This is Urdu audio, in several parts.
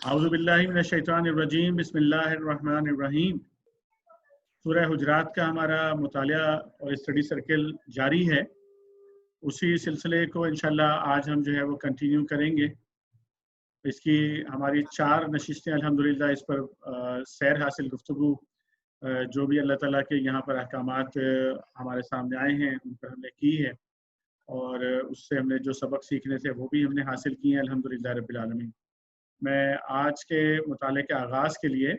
اعوذ باللہ من الشیطان الرجیم بسم اللہ الرحمن الرحیم۔ سورہ حجرات کا ہمارا مطالعہ اور اسٹڈی سرکل جاری ہے، اسی سلسلے کو انشاءاللہ آج ہم جو ہے وہ کنٹینیو کریں گے۔ اس کی ہماری 4 نشستیں الحمدللہ اس پر سیر حاصل گفتگو جو بھی اللہ تعالیٰ کے یہاں پر احکامات ہمارے سامنے آئے ہیں ان پر ہم نے کی ہے، اور اس سے ہم نے جو سبق سیکھنے تھے وہ بھی ہم نے حاصل کیے ہیں الحمدللہ رب العالمین۔ میں آج کے مطالعے کے آغاز کے لیے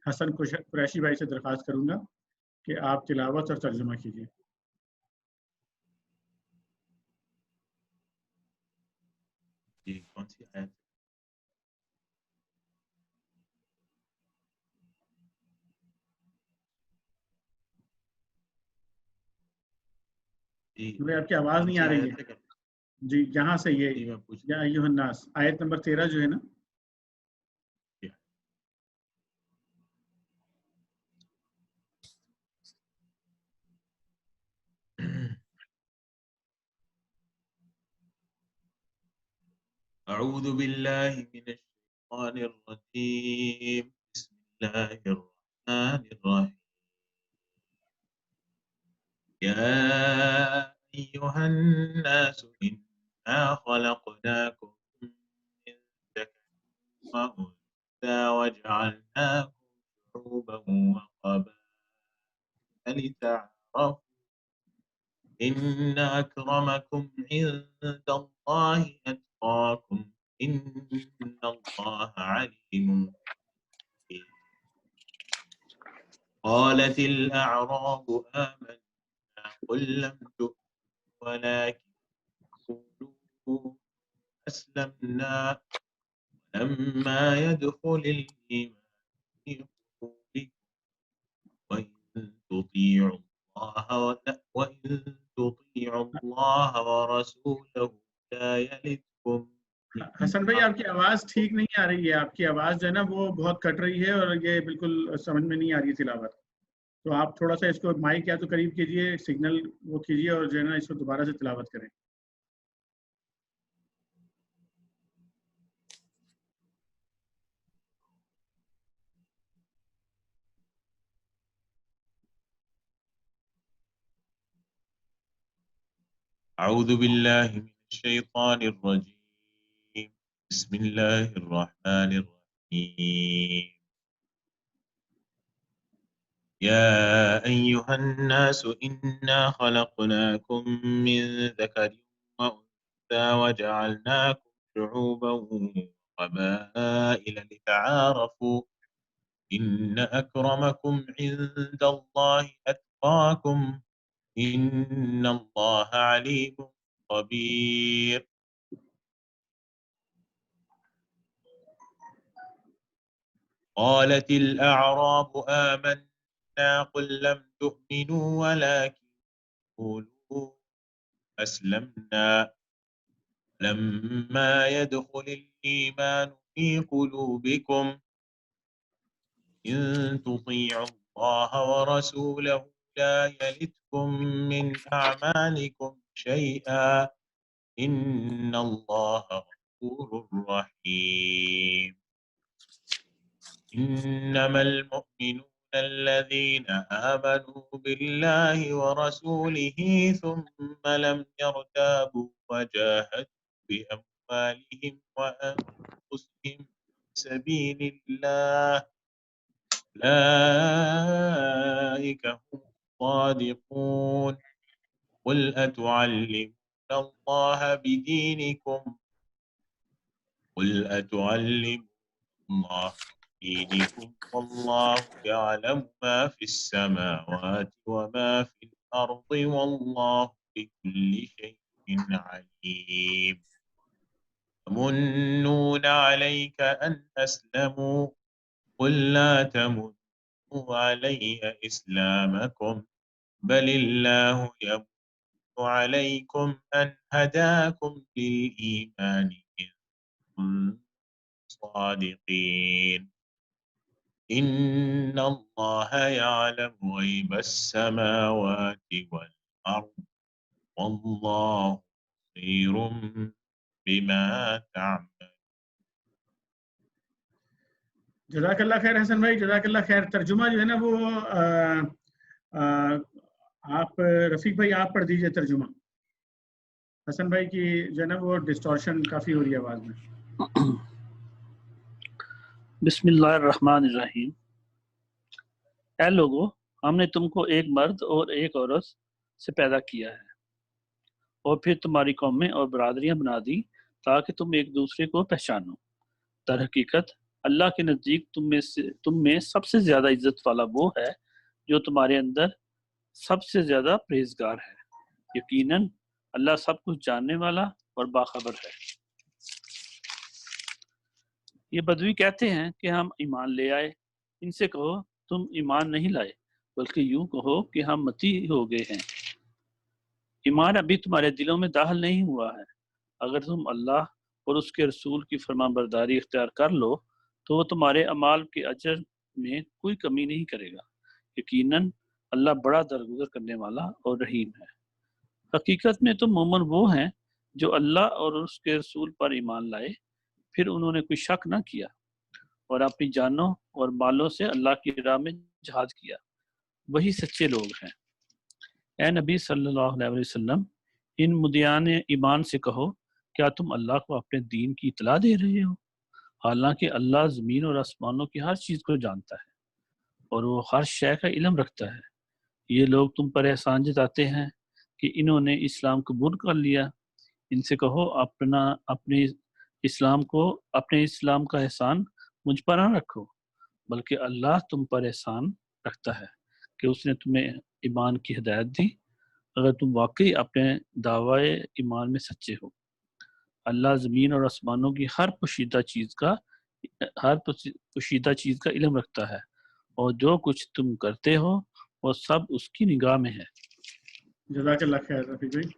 حسن قریشی بھائی سے درخواست کروں گا کہ آپ تلاوت اور ترجمہ کیجیے۔ جی کون سی آیت؟ مجھے آپ کی آواز نہیں آ رہی ہے جی، یہاں سے یہ یا ایھا الناس آیت نمبر 13 جو ہے نا۔ اعوذ باللہ من الشیطان الرجیم بسم اللہ الرحمن الرحیم یا ایھا الناس انا خلقناکم من ذکر وانثى وجعلناكم شعوبا وقبائل لتعارفوا إن أكرمكم عند الله أتقاكم إن الله عليم حكيم. قالت الأعراب آمنا قل لم تؤمنوا ولكن قولوا أسلمنا ولما يدخل الإيمان في قلوبكم وإن تطيعوا الله ورسوله لا يلدكم من حسن بھائی آپ کی آواز ٹھیک نہیں آ رہی ہے، آپ کی آواز جو ہے نا وہ بہت کٹ رہی ہے اور یہ بالکل سمجھ میں نہیں آ رہی ہے تلاوت۔ تو آپ تھوڑا سا اس کو مائک یا تو قریب کیجیے، سگنل وہ کیجیے اور جو ہے نا اس کو دوبارہ سے تلاوت کریں۔ أعوذ بالله من الشيطان الرجيم بسم الله الرحمن الرحيم يا أيها الناس إنا خلقناكم من ذكر وأنثى وجعلناكم شعوبا وقبائل لتعارفوا إن أكرمكم عند الله أتقاكم إن الله عليم خبير قالت الأعراب آمنا قل لم تؤمنوا ولكن قولوا أسلمنا لما يدخل الإيمان في قلوبكم إن تطيعوا الله ورسوله لا يلدكم من أعمالكم شيئا إن الله غفور رحيم إنما المؤمنون الذين آمنوا بالله ورسوله ثم لم يرتابوا وجاهدوا بأموالهم وأنفسهم في سبيل الله أولئك هم الصادقون قل أتعلمون الله بدينكم والله يعلم ما في السماوات وما في الأرض والله بكل شيء عليم يمنون عليك أن أسلموا قل لا تمنوا علي إسلامكم بل الله يمن عليكم أن هداكم للإيمان إن كنتم صادقين إن الله يعلم غيب السماوات والأرض والله بصير بما تعمل. جزاک اللہ خیر حسن بھائی، جزاک اللہ خیر. ترجمہ جو ہے نا وہ آپ رفیق بھائی آپ پڑھ دیجئے ترجمہ. حسن بھائی کی جو ہے نا وہ ڈسٹورشن کافی ہو رہی ہے آواز میں. بسم اللہ الرحمن الرحیم. اے لوگو، ہم نے تم کو ایک مرد اور ایک عورت سے پیدا کیا ہے اور پھر تمہاری قومیں اور برادریاں بنا دی تاکہ تم ایک دوسرے کو پہچانو. در حقیقت اللہ کے نزدیک تم میں سب سے زیادہ عزت والا وہ ہے جو تمہارے اندر سب سے زیادہ پرہیزگار ہے. یقیناً اللہ سب کچھ جاننے والا اور باخبر ہے. یہ بدوی کہتے ہیں کہ ہم ایمان لے آئے. ان سے کہو تم ایمان نہیں لائے بلکہ یوں کہو کہ ہم متی ہو گئے ہیں. ایمان ابھی تمہارے دلوں میں داخل نہیں ہوا ہے. اگر تم اللہ اور اس کے رسول کی فرمان برداری اختیار کر لو تو وہ تمہارے اعمال کے اجر میں کوئی کمی نہیں کرے گا. یقیناً اللہ بڑا درگزر کرنے والا اور رحیم ہے. حقیقت میں تم مومن وہ ہیں جو اللہ اور اس کے رسول پر ایمان لائے، پھر انہوں نے کوئی شک نہ کیا اور اپنی جانوں اور مالوں سے اللہ کی راہ میں جہاد کیا. وہی سچے لوگ ہیں. اے نبی صلی اللہ علیہ وسلم، ان مدعیان ایمان سے کہو کیا تم اللہ کو اپنے دین کی اطلاع دے رہے ہو، حالانکہ اللہ زمین اور آسمانوں کی ہر چیز کو جانتا ہے اور وہ ہر شے کا علم رکھتا ہے. یہ لوگ تم پر احسان جتاتے ہیں کہ انہوں نے اسلام قبول کر لیا. ان سے کہو اپنے اسلام کا احسان مجھ پر نہ رکھو، بلکہ اللہ تم پر احسان رکھتا ہے کہ اس نے تمہیں ایمان کی ہدایت دی اگر تم واقعی اپنے دعوی ایمان میں سچے ہو. اللہ زمین اور آسمانوں کی ہر پوشیدہ چیز کا علم رکھتا ہے اور جو کچھ تم کرتے ہو وہ سب اس کی نگاہ میں ہے. جزاک اللہ خیر رفیق بھائی.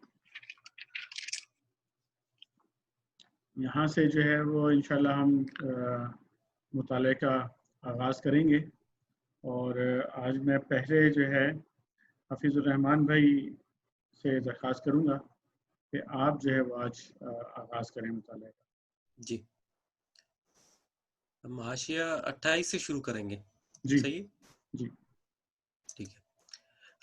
یہاں سے جو ہے وہ انشاءاللہ ہم مطالعے کا آغاز کریں گے، اور آج میں پہلے جو ہے حفیظ الرحمان بھائی سے درخواست کروں گا کہ آپ جو ہے وہ آج آغاز کریں مطالعے کا. جی، ہم حاشیہ 28 سے شروع کریں گے. جی صحیح جی. ٹھیک ہے.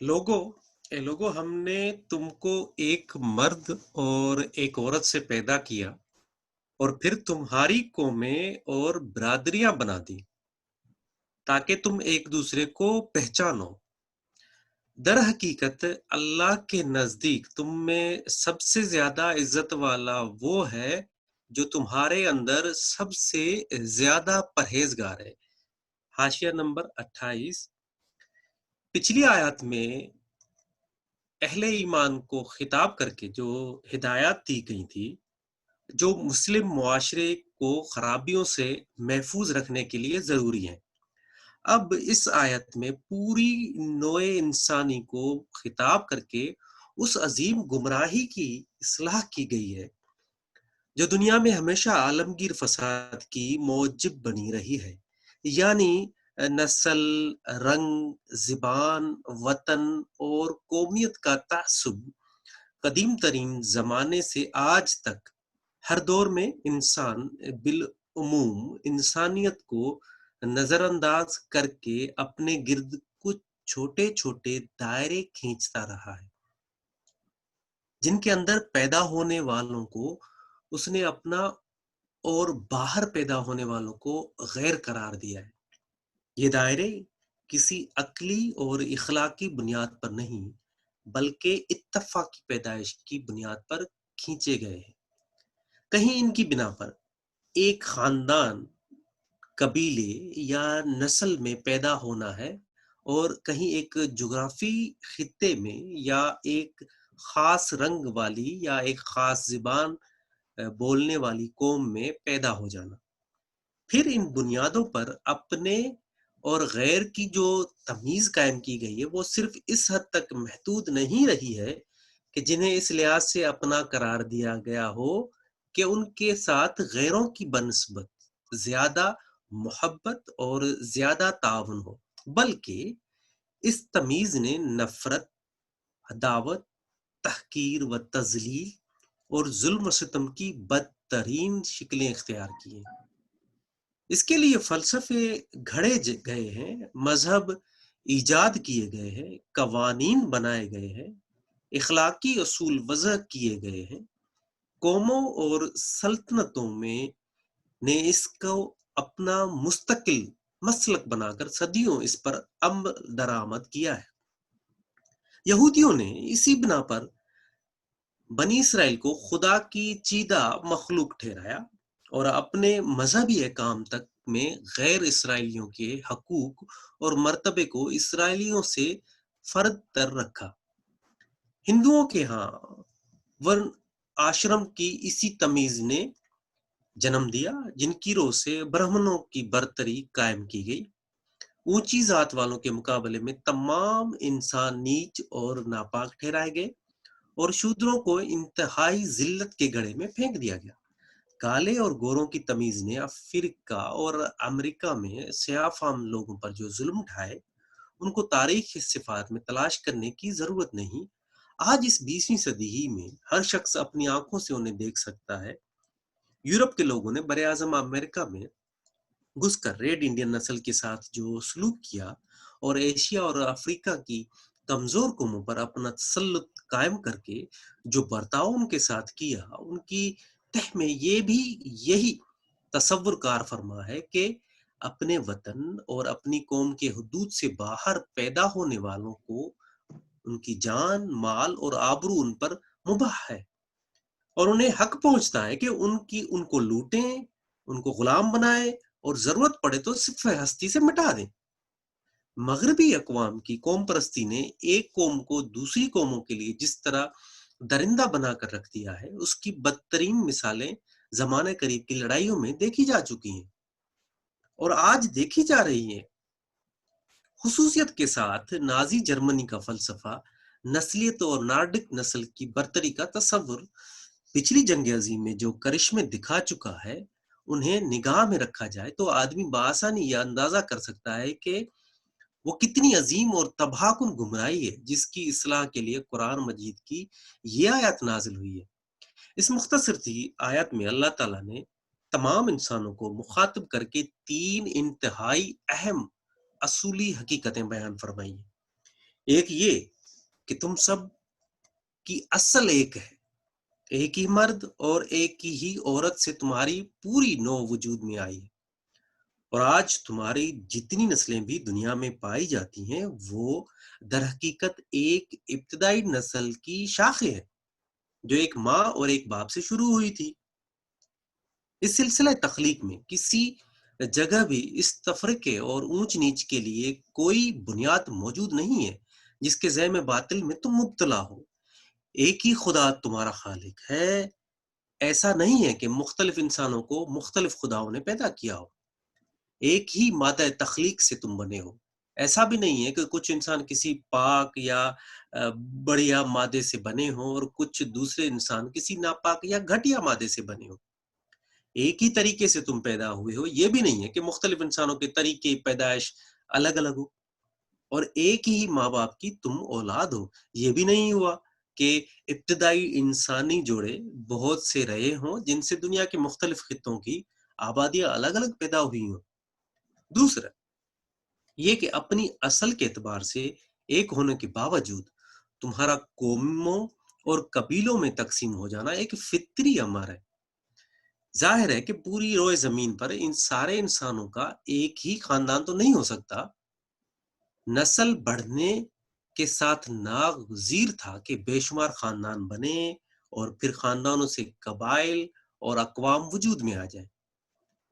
لوگو ہم نے تم کو ایک مرد اور ایک عورت سے پیدا کیا اور پھر تمہاری قومیں اور برادریاں بنا دی تاکہ تم ایک دوسرے کو پہچانو. در حقیقت اللہ کے نزدیک تم میں سب سے زیادہ عزت والا وہ ہے جو تمہارے اندر سب سے زیادہ پرہیزگار ہے. حاشیہ نمبر 28. پچھلی آیات میں اہل ایمان کو خطاب کر کے جو ہدایات دی گئی تھی جو مسلم معاشرے کو خرابیوں سے محفوظ رکھنے کے لیے ضروری ہیں، اب اس آیت میں پوری نوع انسانی کو خطاب کر کے اس عظیم گمراہی کی اصلاح کی گئی ہے جو دنیا میں ہمیشہ عالمگیر فساد کی موجب بنی رہی ہے، یعنی نسل، رنگ، زبان، وطن اور قومیت کا تعصب قدیم ترین زمانے سے آج تک ہر دور میں انسان بالعموم انسانیت کو نظر انداز کر کے اپنے گرد کچھ چھوٹے چھوٹے دائرے کھینچتا رہا ہے جن کے اندر پیدا ہونے والوں کو اس نے اپنا اور باہر پیدا ہونے والوں کو غیر قرار دیا ہے. یہ دائرے کسی عقلی اور اخلاقی بنیاد پر نہیں بلکہ اتفاقی پیدائش کی بنیاد پر کھینچے گئے ہیں. کہیں ان کی بنا پر ایک خاندان، قبیلے یا نسل میں پیدا ہونا ہے اور کہیں ایک جغرافی خطے میں یا ایک خاص رنگ والی یا ایک خاص زبان بولنے والی قوم میں پیدا ہو جانا. پھر ان بنیادوں پر اپنے اور غیر کی جو تمیز قائم کی گئی ہے وہ صرف اس حد تک محدود نہیں رہی ہے کہ جنہیں اس لحاظ سے اپنا قرار دیا گیا ہو کہ ان کے ساتھ غیروں کی بنسبت زیادہ محبت اور زیادہ تعاون ہو، بلکہ اس تمیز نے نفرت، عداوت، تحقیر و تذلیل اور ظلم و ستم کی بدترین شکلیں اختیار کی ہیں. اس کے لیے فلسفے گھڑے گئے ہیں، مذہب ایجاد کیے گئے ہیں، قوانین بنائے گئے ہیں، اخلاقی اصول وضع کیے گئے ہیں، قوموں اور سلطنتوں میں نے اس کو اپنا مستقل مسلک بنا کر صدیوں اس پر عمل درآمد کیا ہے۔ یہودیوں نے اسی بنا پر بنی اسرائیل کو خدا کی چیدہ مخلوق ٹھہرایا اور اپنے مذہبی احکام تک میں غیر اسرائیلیوں کے حقوق اور مرتبے کو اسرائیلیوں سے فرد تر رکھا۔ ہندوؤں کے ہاں ورن آشرم کی اسی تمیز نے جنم دیا، جن کی روح سے برہمنوں کی برتری قائم کی گئی۔ اونچی ذات والوں کے مقابلے میں تمام انسان نیچ اور ناپاک ٹھہرائے گئے اور شودروں کو انتہائی ذلت کے گڑھے میں پھینک دیا گیا۔ کالے اور گوروں کی تمیز نے افریقہ اور امریکہ میں سیاہ فام لوگوں پر جو ظلم اٹھائے ان کو تاریخ کی صفات میں تلاش کرنے کی ضرورت نہیں۔ آج اس 20ویں صدی ہی میں ہر شخص اپنی آنکھوں سے انہیں دیکھ سکتا ہے۔ یورپ کے لوگوں نے براعظم امریکہ میں گھس کر ریڈ انڈین نسل کے ساتھ جو سلوک کیا اور ایشیا اور افریقہ کی کمزور قوموں پر اپنا تسلط قائم کر کے جو برتاؤ ان کے ساتھ کیا، ان کی تہ میں یہ بھی یہی تصور کار فرما ہے کہ اپنے وطن اور اپنی قوم کے حدود سے باہر پیدا ہونے والوں کو ان کی جان، مال اور آبرو ان پر مباح ہے اور انہیں حق پہنچتا ہے کہ ان کو لوٹیں، ان کو غلام بنائیں اور ضرورت پڑے تو صرف ہستی سے مٹا دیں۔ مغربی اقوام کی قوم پرستی نے ایک قوم کو دوسری قوموں کے لیے جس طرح درندہ بنا کر رکھ دیا ہے، اس کی بدترین مثالیں زمانے قریب کی لڑائیوں میں دیکھی جا چکی ہیں اور آج دیکھی جا رہی ہیں۔ خصوصیت کے ساتھ نازی جرمنی کا فلسفہ نسلیت اور نارڈک نسل کی برتری کا تصور پچھلی جنگ عظیم میں جو کرشمے دکھا چکا ہے انہیں نگاہ میں رکھا جائے تو آدمی بآسانی یہ اندازہ کر سکتا ہے کہ وہ کتنی عظیم اور تباہ کن گمراہی ہے جس کی اصلاح کے لیے قرآن مجید کی یہ آیت نازل ہوئی ہے۔ اس مختصر سی آیت میں اللہ تعالیٰ نے تمام انسانوں کو مخاطب کر کے 3 انتہائی اہم اصولی حقیقتیں بیان فرمائی ہیں۔ ایک یہ کہ تم سب کی اصل ایک ہے، ایک ہی مرد اور ایک ہی عورت سے تمہاری پوری نوع وجود میں آئی ہے، اور آج تمہاری جتنی نسلیں بھی دنیا میں پائی جاتی ہیں وہ در حقیقت ایک ابتدائی نسل کی شاخیں ہیں جو ایک ماں اور ایک باپ سے شروع ہوئی تھی۔ اس سلسلہ تخلیق میں کسی جگہ بھی اس تفرقے اور اونچ نیچ کے لیے کوئی بنیاد موجود نہیں ہے جس کے ذہن باطل میں تم مبتلا ہو۔ ایک ہی خدا تمہارا خالق ہے۔ ایسا نہیں ہے کہ مختلف انسانوں کو مختلف خداؤں نے پیدا کیا ہو۔ ایک ہی مادہ تخلیق سے تم بنے ہو۔ ایسا بھی نہیں ہے کہ کچھ انسان کسی پاک یا بڑھیا مادے سے بنے ہوں اور کچھ دوسرے انسان کسی ناپاک یا گھٹیا مادے سے بنے ہوں۔ ایک ہی طریقے سے تم پیدا ہوئے ہو۔ یہ بھی نہیں ہے کہ مختلف انسانوں کے طریقے پیدائش الگ الگ ہو، اور ایک ہی ماں باپ کی تم اولاد ہو۔ یہ بھی نہیں ہوا کہ ابتدائی انسانی جوڑے بہت سے رہے ہوں جن سے دنیا کے مختلف خطوں کی آبادیاں الگ الگ پیدا ہوئی ہوں۔ دوسرا یہ کہ اپنی اصل کے اعتبار سے ایک ہونے کے باوجود تمہارا قوموں اور قبیلوں میں تقسیم ہو جانا ایک فطری امر ہے۔ ظاہر ہے کہ پوری روئے زمین پر ان سارے انسانوں کا ایک ہی خاندان تو نہیں ہو سکتا۔ نسل بڑھنے کے ساتھ ناگزیر تھا کہ بے شمار خاندان بنے اور پھر خاندانوں سے قبائل اور اقوام وجود میں آ جائیں۔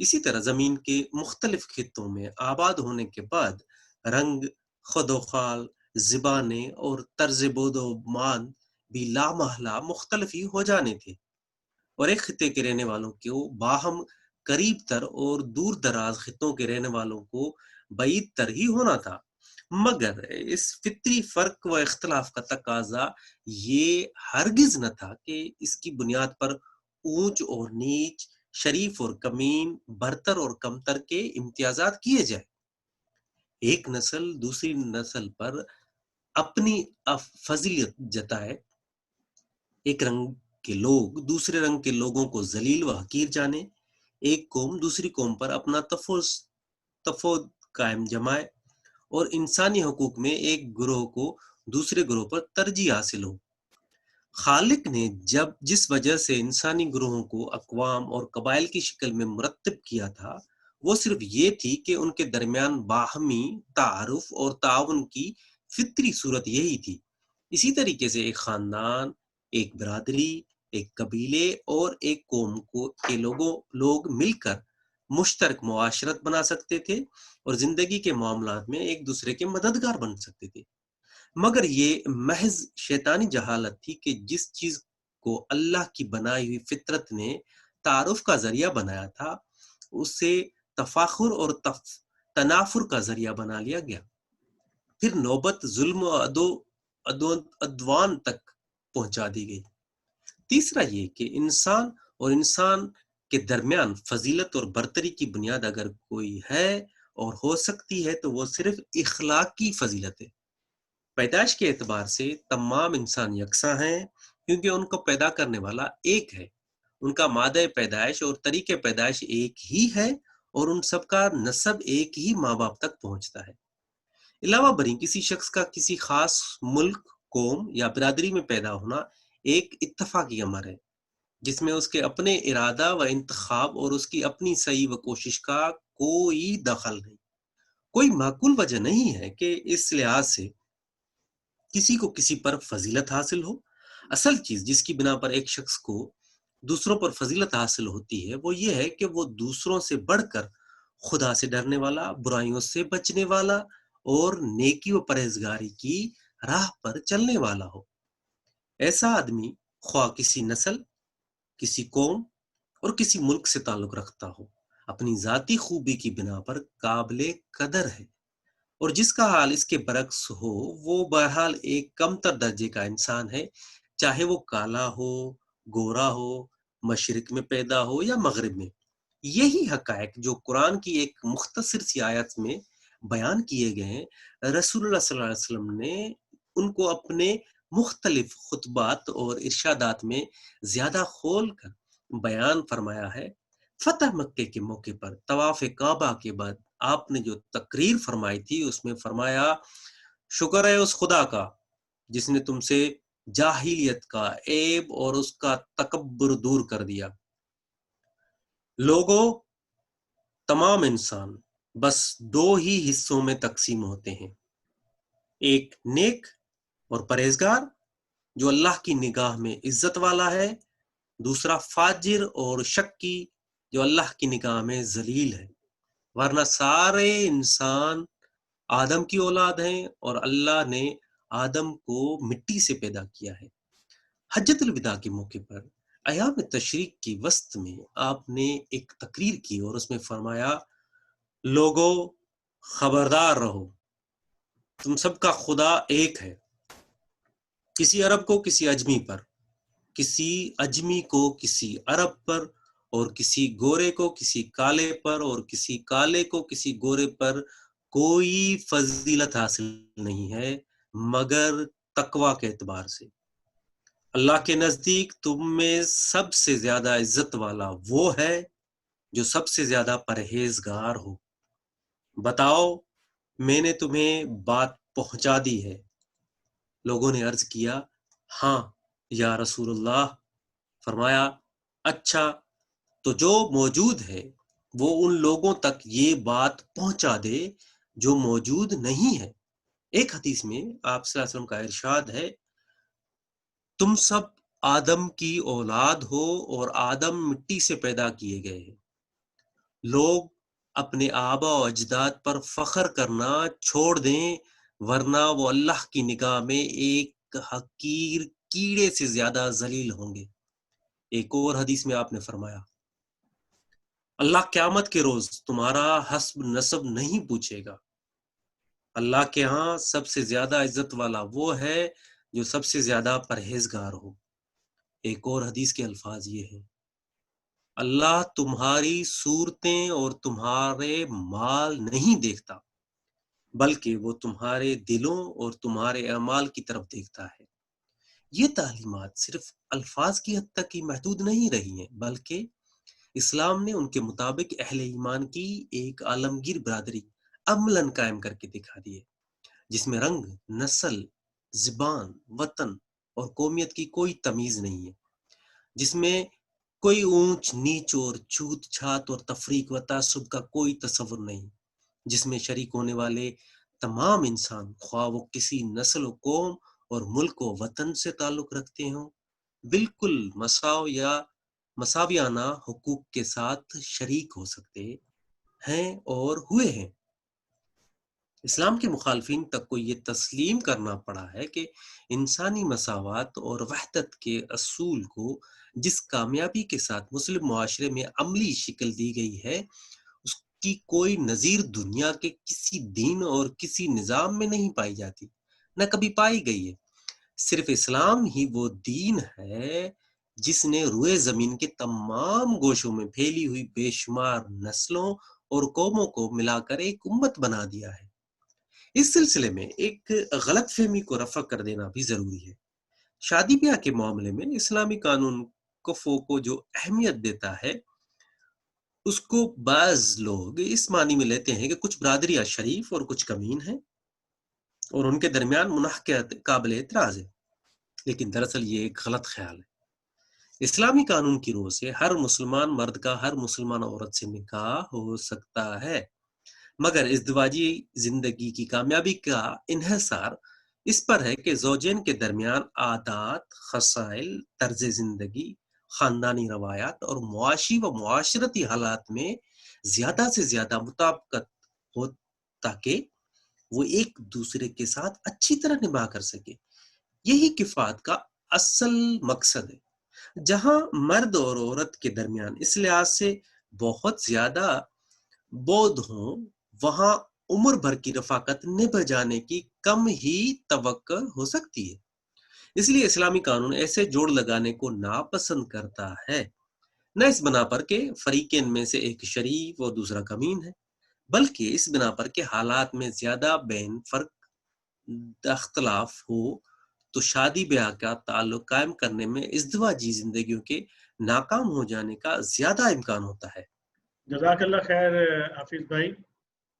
اسی طرح زمین کے مختلف خطوں میں آباد ہونے کے بعد رنگ، خد و خال، زبانیں اور طرز بود و مان بھی لامحالہ مختلف ہی ہو جانے تھے، اور ایک خطے کے رہنے والوں کو باہم قریب تر اور دور دراز خطوں کے رہنے والوں کو بعید تر ہی ہونا تھا۔ مگر اس فطری فرق و اختلاف کا تقاضا یہ ہرگز نہ تھا کہ اس کی بنیاد پر اونچ اور نیچ، شریف اور کمین، برتر اور کمتر کے امتیازات کیے جائیں۔ ایک نسل دوسری نسل پر اپنی فضیلت جتائے، ایک رنگ کے لوگ دوسرے رنگ کے لوگوں کو ذلیل و حقیر جانے، ایک قوم دوسری قوم پر اپنا تفوض قائم جمائے اور انسانی حقوق میں ایک گروہ کو دوسرے گروہ پر ترجیح حاصل ہو۔ خالق نے جس وجہ سے انسانی گروہوں کو اقوام اور قبائل کی شکل میں مرتب کیا تھا وہ صرف یہ تھی کہ ان کے درمیان باہمی تعارف اور تعاون کی فطری صورت یہی تھی۔ اسی طریقے سے ایک خاندان، ایک برادری، ایک قبیلے اور ایک قوم کے لوگ مل کر مشترک معاشرت بنا سکتے تھے اور زندگی کے معاملات میں ایک دوسرے کے مددگار بن سکتے تھے، مگر یہ محض شیطانی جہالت تھی کہ جس چیز کو اللہ کی بنائی ہوئی فطرت نے تعارف کا ذریعہ بنایا تھا اسے تفاخر اور تنافر کا ذریعہ بنا لیا گیا۔ پھر نوبت ظلم و عدوان تک پہنچا دی گئی۔ تیسرا یہ کہ انسان اور انسان کے درمیان فضیلت اور برتری کی بنیاد اگر کوئی ہے اور ہو سکتی ہے تو وہ صرف اخلاقی فضیلت ہے۔ پیدائش کے اعتبار سے تمام انسان یکساں ہیں کیونکہ ان کو پیدا کرنے والا ایک ہے، ان کا مادہ پیدائش اور طریقہ پیدائش ایک ہی ہے اور ان سب کا نسب ایک ہی ماں باپ تک پہنچتا ہے۔ علاوہ بری کسی شخص کا کسی خاص ملک، قوم یا برادری میں پیدا ہونا ایک اتفاقی امر ہے جس میں اس کے اپنے ارادہ و انتخاب اور اس کی اپنی صحیح و کوشش کا کوئی دخل نہیں۔ کوئی معقول وجہ نہیں ہے کہ اس لحاظ سے کسی کو کسی پر فضیلت حاصل ہو۔ اصل چیز جس کی بنا پر ایک شخص کو دوسروں پر فضیلت حاصل ہوتی ہے وہ یہ ہے کہ وہ دوسروں سے بڑھ کر خدا سے ڈرنے والا، برائیوں سے بچنے والا اور نیکی و پرہیزگاری کی راہ پر چلنے والا ہو۔ ایسا آدمی خواہ کسی نسل، کسی قوم اور کسی ملک سے تعلق رکھتا ہو، اپنی ذاتی خوبی کی بنا پر قابل قدر ہے، اور جس کا حال اس کے برعکس ہو وہ بہرحال ایک کمتر درجے کا انسان ہے، چاہے وہ کالا ہو، گورا ہو، مشرق میں پیدا ہو یا مغرب میں۔ یہی حقائق جو قرآن کی ایک مختصر سی آیت میں بیان کیے گئے ہیں، رسول اللہ صلی اللہ علیہ وسلم نے ان کو اپنے مختلف خطبات اور ارشادات میں زیادہ کھول کر بیان فرمایا ہے۔ فتح مکے کے موقع پر طواف کعبہ کے بعد آپ نے جو تقریر فرمائی تھی اس میں فرمایا، شکر ہے اس خدا کا جس نے تم سے جاہلیت کا عیب اور اس کا تکبر دور کر دیا۔ لوگوں، تمام انسان بس دو ہی حصوں میں تقسیم ہوتے ہیں، ایک نیک اور پرہیزگار جو اللہ کی نگاہ میں عزت والا ہے، دوسرا فاجر اور شکی جو اللہ کی نگاہ میں ذلیل ہے، ورنہ سارے انسان آدم کی اولاد ہیں اور اللہ نے آدم کو مٹی سے پیدا کیا ہے۔ حجۃ الوداع کے موقع پر ایام تشریق کی وسط میں آپ نے ایک تقریر کی اور اس میں فرمایا، لوگوں خبردار رہو، تم سب کا خدا ایک ہے۔ کسی عرب کو کسی اجمی پر، کسی اجمی کو کسی عرب پر، اور کسی گورے کو کسی کالے پر، اور کسی کالے کو کسی گورے پر کوئی فضیلت حاصل نہیں ہے مگر تقوی کے اعتبار سے۔ اللہ کے نزدیک تم میں سب سے زیادہ عزت والا وہ ہے جو سب سے زیادہ پرہیزگار ہو۔ بتاؤ، میں نے تمہیں بات پہنچا دی ہے۔ لوگوں نے عرض کیا، ہاں یا رسول اللہ۔ فرمایا، اچھا تو جو موجود ہے وہ ان لوگوں تک یہ بات پہنچا دے جو موجود نہیں ہے۔ ایک حدیث میں آپ صلی اللہ علیہ وسلم کا ارشاد ہے، تم سب آدم کی اولاد ہو اور آدم مٹی سے پیدا کیے گئے ہیں۔ لوگ اپنے آبا و اجداد پر فخر کرنا چھوڑ دیں ورنہ وہ اللہ کی نگاہ میں ایک حقیر کیڑے سے زیادہ ذلیل ہوں گے۔ ایک اور حدیث میں آپ نے فرمایا، اللہ قیامت کے روز تمہارا حسب نسب نہیں پوچھے گا۔ اللہ کے ہاں سب سے زیادہ عزت والا وہ ہے جو سب سے زیادہ پرہیزگار ہو۔ ایک اور حدیث کے الفاظ یہ ہیں، اللہ تمہاری صورتیں اور تمہارے مال نہیں دیکھتا بلکہ وہ تمہارے دلوں اور تمہارے اعمال کی طرف دیکھتا ہے۔ یہ تعلیمات صرف الفاظ کی حد تک ہی محدود نہیں رہی ہیں بلکہ اسلام نے ان کے مطابق اہل ایمان کی ایک عالمگیر برادری عملاً قائم کر کے دکھا دی ہے، جس میں رنگ، نسل، زبان، وطن اور قومیت کی کوئی تمیز نہیں ہے، جس میں کوئی اونچ نیچ اور چھوت چھات اور تفریق و تعصب کا کوئی تصور نہیں، جس میں شریک ہونے والے تمام انسان خواہ وہ کسی نسل و قوم اور ملک و وطن سے تعلق رکھتے ہوں، بالکل مساویانہ حقوق کے ساتھ شریک ہو سکتے ہیں اور ہوئے ہیں۔ اسلام کے مخالفین تک کو یہ تسلیم کرنا پڑا ہے کہ انسانی مساوات اور وحدت کے اصول کو جس کامیابی کے ساتھ مسلم معاشرے میں عملی شکل دی گئی ہے، اس کی کوئی نظیر دنیا کے کسی دین اور کسی نظام میں نہیں پائی جاتی، نہ کبھی پائی گئی ہے۔ صرف اسلام ہی وہ دین ہے جس نے روئے زمین کے تمام گوشوں میں پھیلی ہوئی بے شمار نسلوں اور قوموں کو ملا کر ایک امت بنا دیا ہے۔ اس سلسلے میں ایک غلط فہمی کو رفع کر دینا بھی ضروری ہے۔ شادی بیاہ کے معاملے میں اسلامی قانون کفو کو جو اہمیت دیتا ہے، اس کو بعض لوگ اس معنی میں لیتے ہیں کہ کچھ برادریاں شریف اور کچھ کمین ہیں اور ان کے درمیان مناقشہ قابل اعتراض ہے، لیکن دراصل یہ ایک غلط خیال ہے۔ اسلامی قانون کی روح سے ہر مسلمان مرد کا ہر مسلمان عورت سے نکاح ہو سکتا ہے، مگر ازدواجی زندگی کی کامیابی کا انحصار اس پر ہے کہ زوجین کے درمیان عادات، خصائل، طرز زندگی، خاندانی روایات اور معاشی و معاشرتی حالات میں زیادہ سے زیادہ مطابقت ہو تاکہ وہ ایک دوسرے کے ساتھ اچھی طرح نبھا کر سکے۔ یہی کفایت کا اصل مقصد ہے۔ جہاں مرد اور عورت کے درمیان اس لحاظ سے بہت زیادہ بعد ہوں، وہاں عمر بھر کی رفاقت نبھ جانے کی کم ہی توقع ہو سکتی ہے۔ اس لیے اسلامی قانون ایسے جوڑ لگانے کو ناپسند کرتا ہے، نہ اس بنا پر کہ فریقین میں سے ایک شریف اور دوسرا کمین ہے، بلکہ اس بنا پر کہ حالات میں زیادہ بین فرق اختلاف ہو تو شادی بیاہ کا تعلق قائم کرنے میں ازدواجی زندگیوں کے ناکام ہو جانے کا زیادہ امکان ہوتا ہے۔ جزاک اللہ خیر حافظ بھائی۔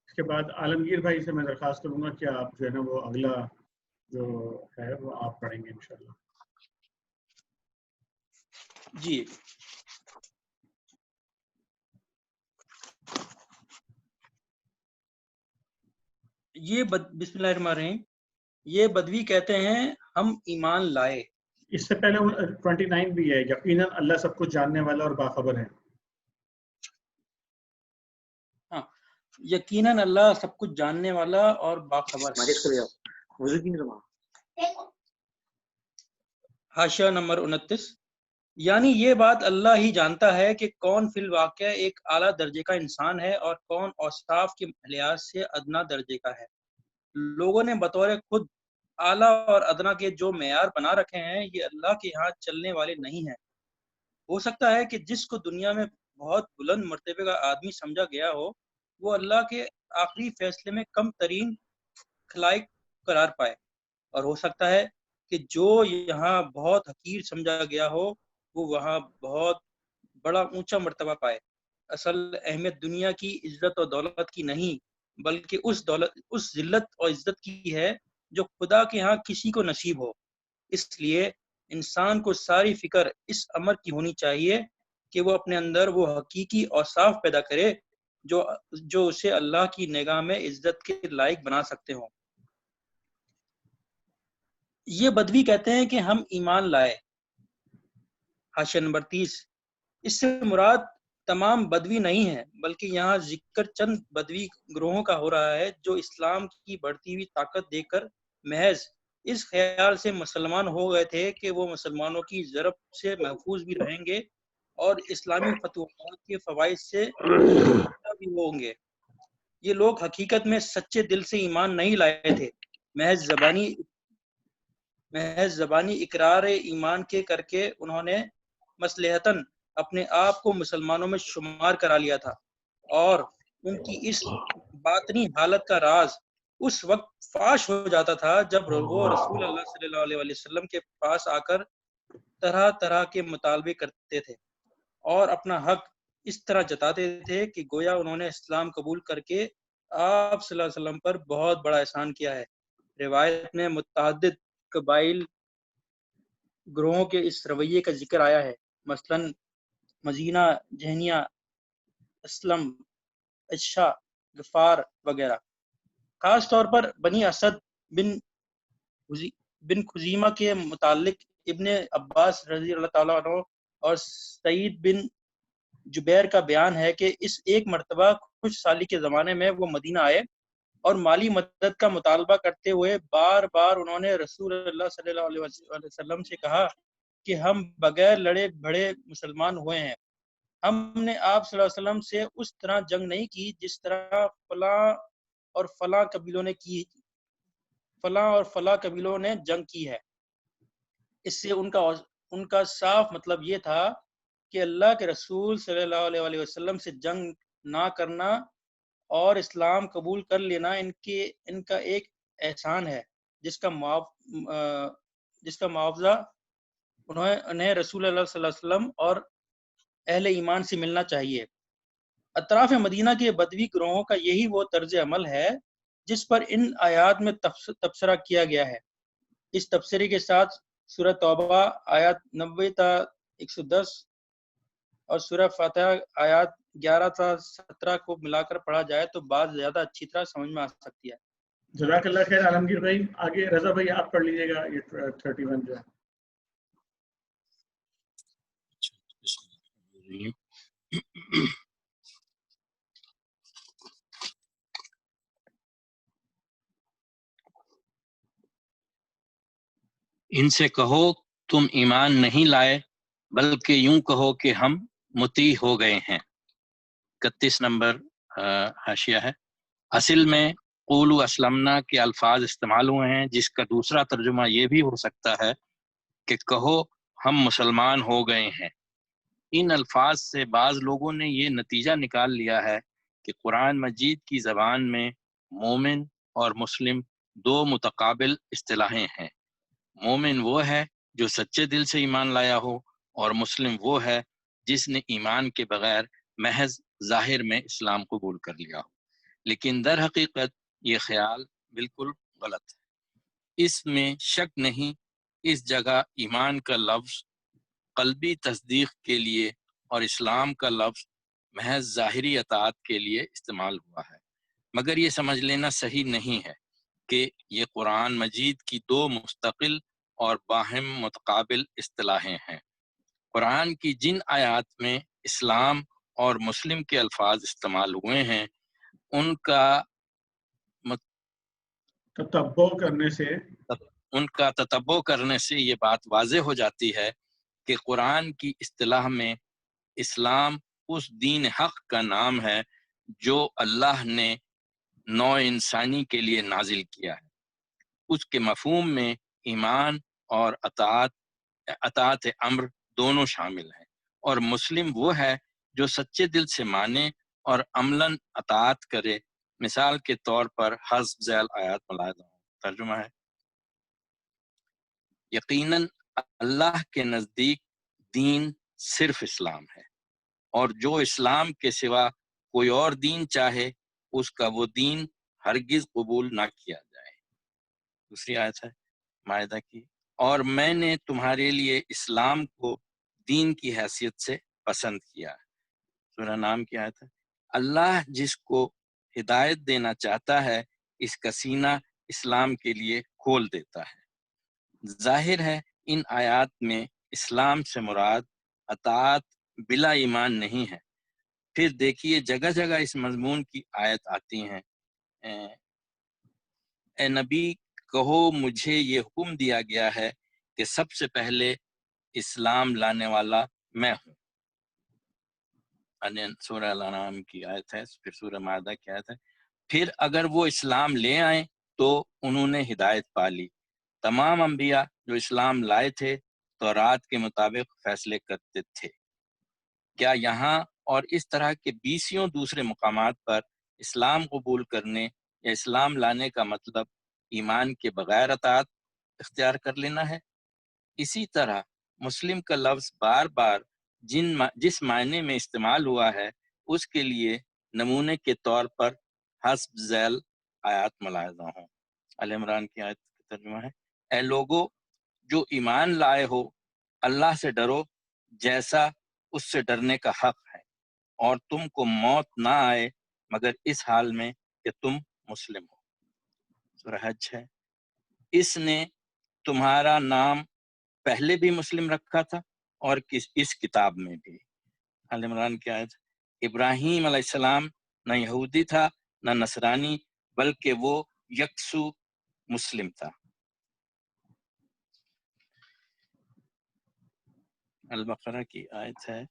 اس کے بعد عالمگیر بھائی سے میں درخواست کروں گا کہ آپ جو ہے نا وہ اگلا جو ہے وہ آپ پڑھیں گے انشاءاللہ۔ جی، بسم اللہ الرحمن الرحیم۔ یہ بدوی کہتے ہیں ہم ایمان لائے۔ اس سے پہلے 29 بھی ہے، یقیناً اللہ سب کچھ جاننے والا اور باخبر ہے۔ ہاں، یقیناً اللہ سب کچھ جاننے والا اور باخبر ہے۔ حاشیہ نمبر 29، یعنی یہ بات اللہ ہی جانتا ہے کہ کون فی الواقع ایک اعلیٰ درجے کا انسان ہے اور کون اوصاف کے لحاظ سے ادنا درجے کا ہے۔ لوگوں نے بطور خود اعلیٰ اور ادنا کے جو معیار بنا رکھے ہیں، یہ اللہ کے ہاں چلنے والے نہیں ہیں۔ ہو سکتا ہے کہ جس کو دنیا میں بہت بلند مرتبے کا آدمی سمجھا گیا ہو، وہ اللہ کے آخری فیصلے میں کم ترین خلائق قرار پائے، اور ہو سکتا ہے کہ جو یہاں بہت حقیر سمجھا گیا ہو، وہ وہاں بہت بڑا اونچا مرتبہ پائے۔ اصل اہمیت دنیا کی عزت اور دولت کی نہیں، بلکہ اس ذلت اور عزت کی ہے جو خدا کے ہاں کسی کو نصیب ہو۔ اس لیے انسان کو ساری فکر اس امر کی ہونی چاہیے کہ وہ اپنے اندر وہ حقیقی اوصاف پیدا کرے جو اسے اللہ کی نگاہ میں عزت کے لائق بنا سکتے ہوں۔ یہ بدوی کہتے ہیں کہ ہم ایمان لائے۔ حاشیہ نمبر 30، اس سے مراد تمام بدوی نہیں ہے، بلکہ یہاں ذکر چند بدوی گروہوں کا ہو رہا ہے جو اسلام کی بڑھتی ہوئی طاقت دیکھ کر محض اس خیال سے مسلمان ہو گئے تھے کہ وہ مسلمانوں کی ضرب سے محفوظ بھی رہیں گے اور اسلامی فتوحات کے فوائد سے بھی ہوں گے۔ یہ لوگ حقیقت میں سچے دل سے ایمان نہیں لائے تھے، محض زبانی اقرار ایمان کے کر کے انہوں نے مصلحتاً اپنے آپ کو مسلمانوں میں شمار کرا لیا تھا، اور ان کی اس باطنی حالت کا راز اس وقت فاش ہو جاتا تھا جب وہ رسول اللہ صلی اللہ علیہ وسلم کے پاس آ کر طرح طرح کے مطالبے کرتے تھے اور اپنا حق اس طرح جتاتے تھے کہ گویا انہوں نے اسلام قبول کر کے آپ صلی اللہ علیہ وسلم پر بہت بڑا احسان کیا ہے۔ روایت میں متعدد قبائل گروہوں کے اس رویے کا ذکر آیا ہے، مثلا مزینہ، جہنیہ، اسلم، اشا، غفار وغیرہ۔ خاص طور پر بنی اسد بن خزیمہ کے متعلق ابن عباس رضی اللہ تعالیٰ عنہ اور سعید بن جبیر کا بیان ہے کہ اس ایک مرتبہ خوش سالی کے زمانے میں وہ مدینہ آئے اور مالی مدد کا مطالبہ کرتے ہوئے بار بار انہوں نے رسول اللہ صلی اللہ علیہ وسلم سے کہا کہ ہم بغیر لڑے بھڑے مسلمان ہوئے ہیں، ہم نے آپ صلی اللہ علیہ وسلم سے اس طرح جنگ نہیں کی جس طرح فلاں اور فلاں قبیلوں نے جنگ کی ہے۔ اس سے ان کا صاف مطلب یہ تھا کہ اللہ کے رسول صلی اللہ علیہ وسلم سے جنگ نہ کرنا اور اسلام قبول کر لینا ان کا ایک احسان ہے جس کا معاوضہ انہیں رسول اللہ صلی اللہ علیہ وسلم اور اہل ایمان سے ملنا چاہیے۔ اطراف مدینہ کے بدوی گروہوں کا یہی وہ طرز عمل ہے جس پر ان آیات میں تبصرہ کیا گیا ہے۔ اس تبصرے کے ساتھ سورہ توبہ آیات 90 تا 110 اور سورہ فاتحہ آیات 11 تا 17 کو ملا کر پڑھا جائے تو بات زیادہ اچھی طرح سمجھ میں آ سکتی ہے۔ جزاک اللہ خیر عالمگیر بھائی۔ آگے رضا بھائی آپ پڑھ لیجیے گا یہ 31 جو ہے۔ ان سے کہو تم ایمان نہیں لائے بلکہ یوں کہو کہ ہم مطیع ہو گئے ہیں۔ 31 نمبر حاشیہ ہے۔ اصل میں قولوا اسلمنا کے الفاظ استعمال ہوئے ہیں جس کا دوسرا ترجمہ یہ بھی ہو سکتا ہے کہ کہو ہم مسلمان ہو گئے ہیں۔ ان الفاظ سے بعض لوگوں نے یہ نتیجہ نکال لیا ہے کہ قرآن مجید کی زبان میں مومن اور مسلم دو متقابل اصطلاحیں ہیں۔ مومن وہ ہے جو سچے دل سے ایمان لایا ہو اور مسلم وہ ہے جس نے ایمان کے بغیر محض ظاہر میں اسلام قبول کر لیا ہو، لیکن در حقیقت یہ خیال بالکل غلط ہے۔ اس میں شک نہیں، اس جگہ ایمان کا لفظ قلبی تصدیق کے لیے اور اسلام کا لفظ محض ظاہری اطاعت کے لیے استعمال ہوا ہے، مگر یہ سمجھ لینا صحیح نہیں ہے کہ یہ قرآن مجید کی دو مستقل اور باہم متقابل اصطلاحیں ہیں۔ قرآن کی جن آیات میں اسلام اور مسلم کے الفاظ استعمال ہوئے ہیں ان کا تتبع کرنے سے یہ بات واضح ہو جاتی ہے کہ قرآن کی اصطلاح میں اسلام اس دین حق کا نام ہے جو اللہ نے نوع انسانی کے لیے نازل کیا ہے۔ اس کے مفہوم میں ایمان اور اطاعت امر دونوں شامل ہیں، اور مسلم وہ ہے جو سچے دل سے مانے اور عملاً اطاعت کرے۔ مثال کے طور پر حسب ذیل آیات ملاحظہ ترجمہ ہے۔ یقیناً اللہ کے نزدیک دین صرف اسلام ہے، اور جو اسلام کے سوا کوئی اور دین چاہے اس کا وہ دین ہرگز قبول نہ کیا جائے۔ دوسری آیت ہے مائدہ کی، اور میں نے تمہارے لیے اسلام کو دین کی حیثیت سے پسند کیا ہے۔ سورہ نام کی آیت ہے۔ اللہ جس کو ہدایت دینا چاہتا ہے اس کا سینہ اسلام کے لیے کھول دیتا ہے۔ ظاہر ہے ان آیات میں اسلام سے مراد اطاعت بلا ایمان نہیں ہے۔ پھر دیکھیے جگہ جگہ اس مضمون کی آیت آتی ہیں، اے نبی کہو مجھے یہ حکم دیا گیا ہے کہ سب سے پہلے اسلام لانے والا میں ہوں۔ سورہ الانعام کی آیت ہے، پھر سورہ مائدہ کی آیت ہے۔ پھر اگر وہ اسلام لے آئیں تو انہوں نے ہدایت پا لی۔ تمام انبیاء جو اسلام لائے تھے تورات کے مطابق فیصلے کرتے تھے۔ کیا یہاں اور اس طرح کے 20 دوسرے مقامات پر اسلام قبول کرنے یا اسلام لانے کا مطلب ایمان کے بغیر اطاعت اختیار کر لینا ہے؟ اسی طرح مسلم کا لفظ بار بار جس معنی میں استعمال ہوا ہے اس کے لیے نمونے کے طور پر حسب ذیل آیات ملاحظہ ہوں۔ آل عمران کی آیت کا ترجمہ ہے، اے لوگو جو ایمان لائے ہو، اللہ سے ڈرو جیسا اس سے ڈرنے کا حق ہے، اور تم کو موت نہ آئے مگر اس حال میں کہ تم مسلم ہو۔ سورہ حج ہے۔ اس نے تمہارا نام پہلے بھی مسلم رکھا تھا اور اس کتاب میں بھی۔ آل عمران کی آیت، ابراہیم علیہ السلام نہ یہودی تھا نہ نصرانی، بلکہ وہ یکسو مسلم تھا۔ البقرہ کی آیت ہے،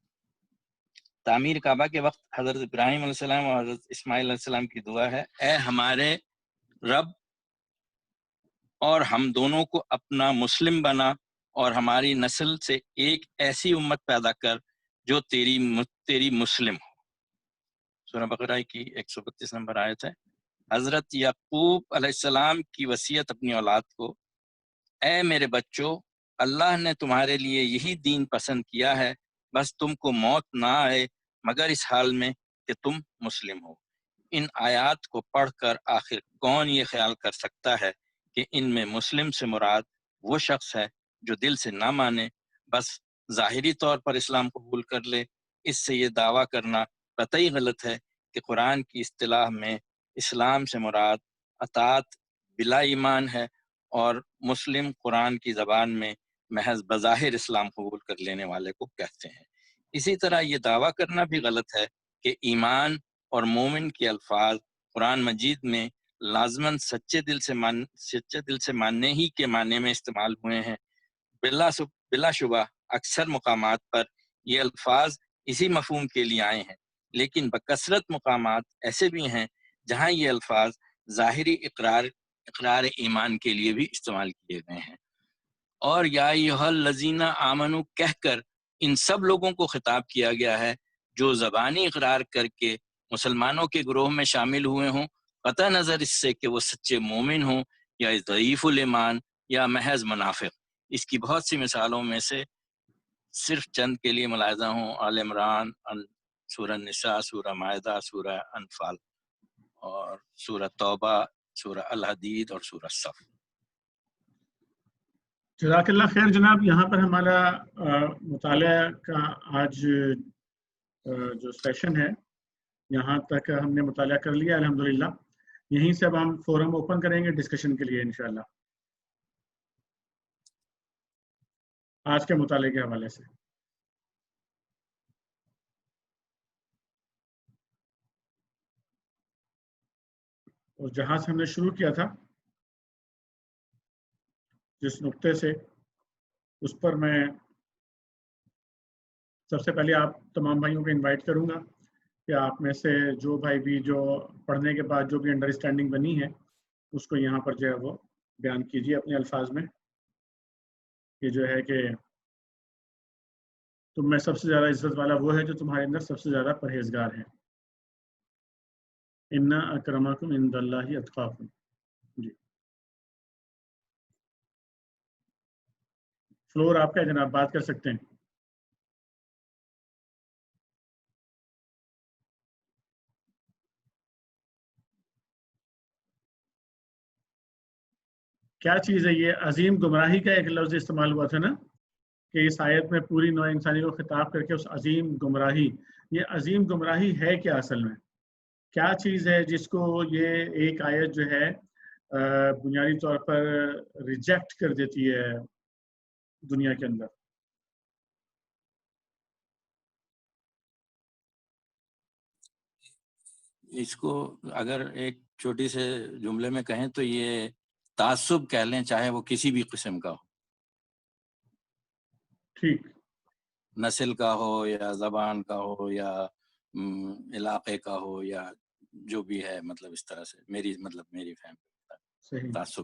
تعمیر کعبہ کے وقت حضرت ابراہیم علیہ السلام اور حضرت اسماعیل علیہ السلام کی دعا ہے، اے ہمارے رب، اور ہم دونوں کو اپنا مسلم بنا اور ہماری نسل سے ایک ایسی امت پیدا کر جو تیری مسلم ہو۔ سورہ بقرہ کی 132 نمبر آیت ہے۔ حضرت یعقوب علیہ السلام کی وصیت اپنی اولاد کو، اے میرے بچوں، اللہ نے تمہارے لیے یہی دین پسند کیا ہے، بس تم کو موت نہ آئے مگر اس حال میں کہ تم مسلم ہو۔ ان آیات کو پڑھ کر آخر کون یہ خیال کر سکتا ہے کہ ان میں مسلم سے مراد وہ شخص ہے جو دل سے نہ مانے، بس ظاہری طور پر اسلام قبول کر لے۔ اس سے یہ دعویٰ کرنا قطعی غلط ہے کہ قرآن کی اصطلاح میں اسلام سے مراد اطاعت بلا ایمان ہے، اور مسلم قرآن کی زبان میں محض بظاہر اسلام قبول کر لینے والے کو کہتے ہیں۔ اسی طرح یہ دعویٰ کرنا بھی غلط ہے کہ ایمان اور مومن کے الفاظ قرآن مجید میں لازماً سچے دل سے ماننے ہی کے معنی میں استعمال ہوئے ہیں۔ بلا شبہ اکثر مقامات پر یہ الفاظ اسی مفہوم کے لیے آئے ہیں، لیکن بکثرت مقامات ایسے بھی ہیں جہاں یہ الفاظ ظاہری اقرار ایمان کے لیے بھی استعمال کیے گئے ہیں۔ اور یا ایھا الذین آمنو کہہ کر ان سب لوگوں کو خطاب کیا گیا ہے جو زبانی اقرار کر کے مسلمانوں کے گروہ میں شامل ہوئے ہوں، قطع نظر اس سے کہ وہ سچے مومن ہوں یا ضعیف الایمان یا محض منافق۔ اس کی بہت سی مثالوں میں سے صرف چند کے لیے ملاحظہ ہوں، آل عمران، سورہ نساء، سورہ مائدہ، سورہ انفال، اور سورہ توبہ، سورہ الحدید اور سورہ صف۔ جزاک اللہ خیر جناب، یہاں پر ہمارا مطالعہ کا آج جو سیشن ہے یہاں تک ہم نے مطالعہ کر لیا الحمدللہ۔ یہیں سے اب ہم فورم اوپن کریں گے ڈسکشن کے لیے انشاءاللہ آج کے مطالعے کے حوالے سے۔ اور جہاں سے ہم نے شروع کیا تھا، جس نقطے سے، اس پر میں سب سے پہلے آپ تمام بھائیوں کو انوائٹ کروں گا کہ آپ میں سے جو بھائی بھی جو پڑھنے کے بعد جو بھی انڈرسٹینڈنگ بنی ہے اس کو یہاں پر جو ہے وہ بیان کیجیے اپنے الفاظ میں، کہ جو ہے کہ تم میں سب سے زیادہ عزت والا وہ ہے جو تمہارے اندر سب سے زیادہ پرہیزگار ہے۔ ان اکرمکم عند اللہ اتقاکم۔ جی فلور آپ کا جناب، بات کر سکتے ہیں۔ کیا چیز ہے یہ؟ عظیم گمراہی کا ایک لفظ استعمال ہوا تھا نا، کہ اس آیت میں پوری نوع انسانی کو خطاب کر کے اس عظیم گمراہی، یہ عظیم گمراہی ہے کیا اصل میں؟ کیا چیز ہے جس کو یہ ایک آیت جو ہے بنیادی طور پر ریجیکٹ کر دیتی ہے دنیا کے اندر؟ اس کو اگر ایک چھوٹی سے جملے میں کہیں تو یہ تعصب کہہ لیں، چاہے وہ کسی بھی قسم کا ہو، ٹھیک، نسل کا ہو یا زبان کا ہو یا علاقے کا ہو یا جو بھی ہے، مطلب اس طرح سے میری فہم صحیح۔ تعصب۔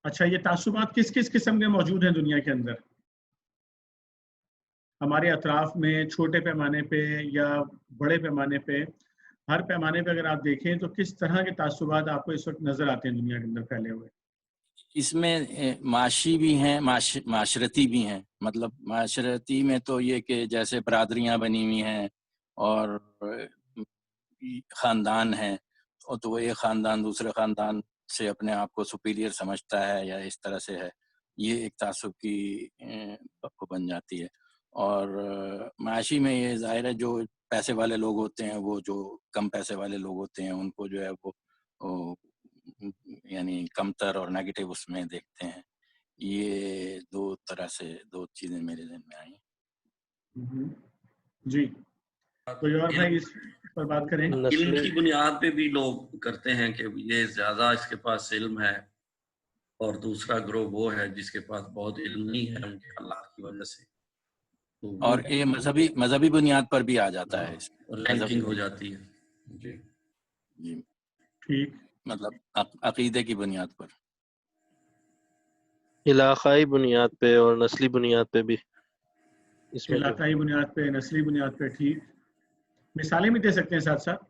اچھا، یہ تعصبات کس کس قسم کے موجود ہیں دنیا کے اندر؟ ہمارے اطراف میں چھوٹے پیمانے پہ یا بڑے پیمانے پہ، ہر پیمانے پہ اگر آپ دیکھیں تو کس طرح کے تعصبات آپ کو اس وقت نظر آتے ہیں دنیا کے اندر پھیلے ہوئے؟ اس میں معاشی بھی ہیں، معاشرتی بھی ہیں. مطلب معاشرتی میں تو یہ کہ جیسے برادریاں بنی ہوئی ہیں اور خاندان ہیں، اور تو وہ ایک خاندان دوسرے خاندان سے اپنے آپ کو سپیریئر سمجھتا ہے یا اس طرح سے ہے، یہ ایک تعصب کی کو بن جاتی ہے. اور معاشی میں یہ ظاہر ہے جو پیسے والے لوگ ہوتے ہیں وہ جو کم پیسے والے لوگ ہوتے ہیں ان کو جو ہے وہ یعنی کمتر اور نیگیٹو اس میں دیکھتے ہیں. یہ دو طرح سے دو چیزیں میرے ذہن میں آئیں. جی کوئی اور بھائی اس پر بات کریں؟ علم کی بنیاد پہ بھی لوگ کرتے ہیں کہ یہ زیادہ اس کے پاس علم ہے، اور دوسرا گروہ وہ ہے جس کے پاس بہت علم نہیں ہے ان کے اللہ کی وجہ سے، اور یہ مذہبی بنیاد پر بھی آ جاتا ہے، رینکنگ ہو جاتی ہے. جی جی ٹھیک، مطلب عقیدے کی بنیاد پر، علاقائی بنیاد پہ اور نسلی بنیاد پہ بھی. اس میں علاقائی بنیاد پہ، نسلی بنیاد پہ. ٹھیک، مثالیں بھی دے سکتے ہیں ساتھ ساتھ.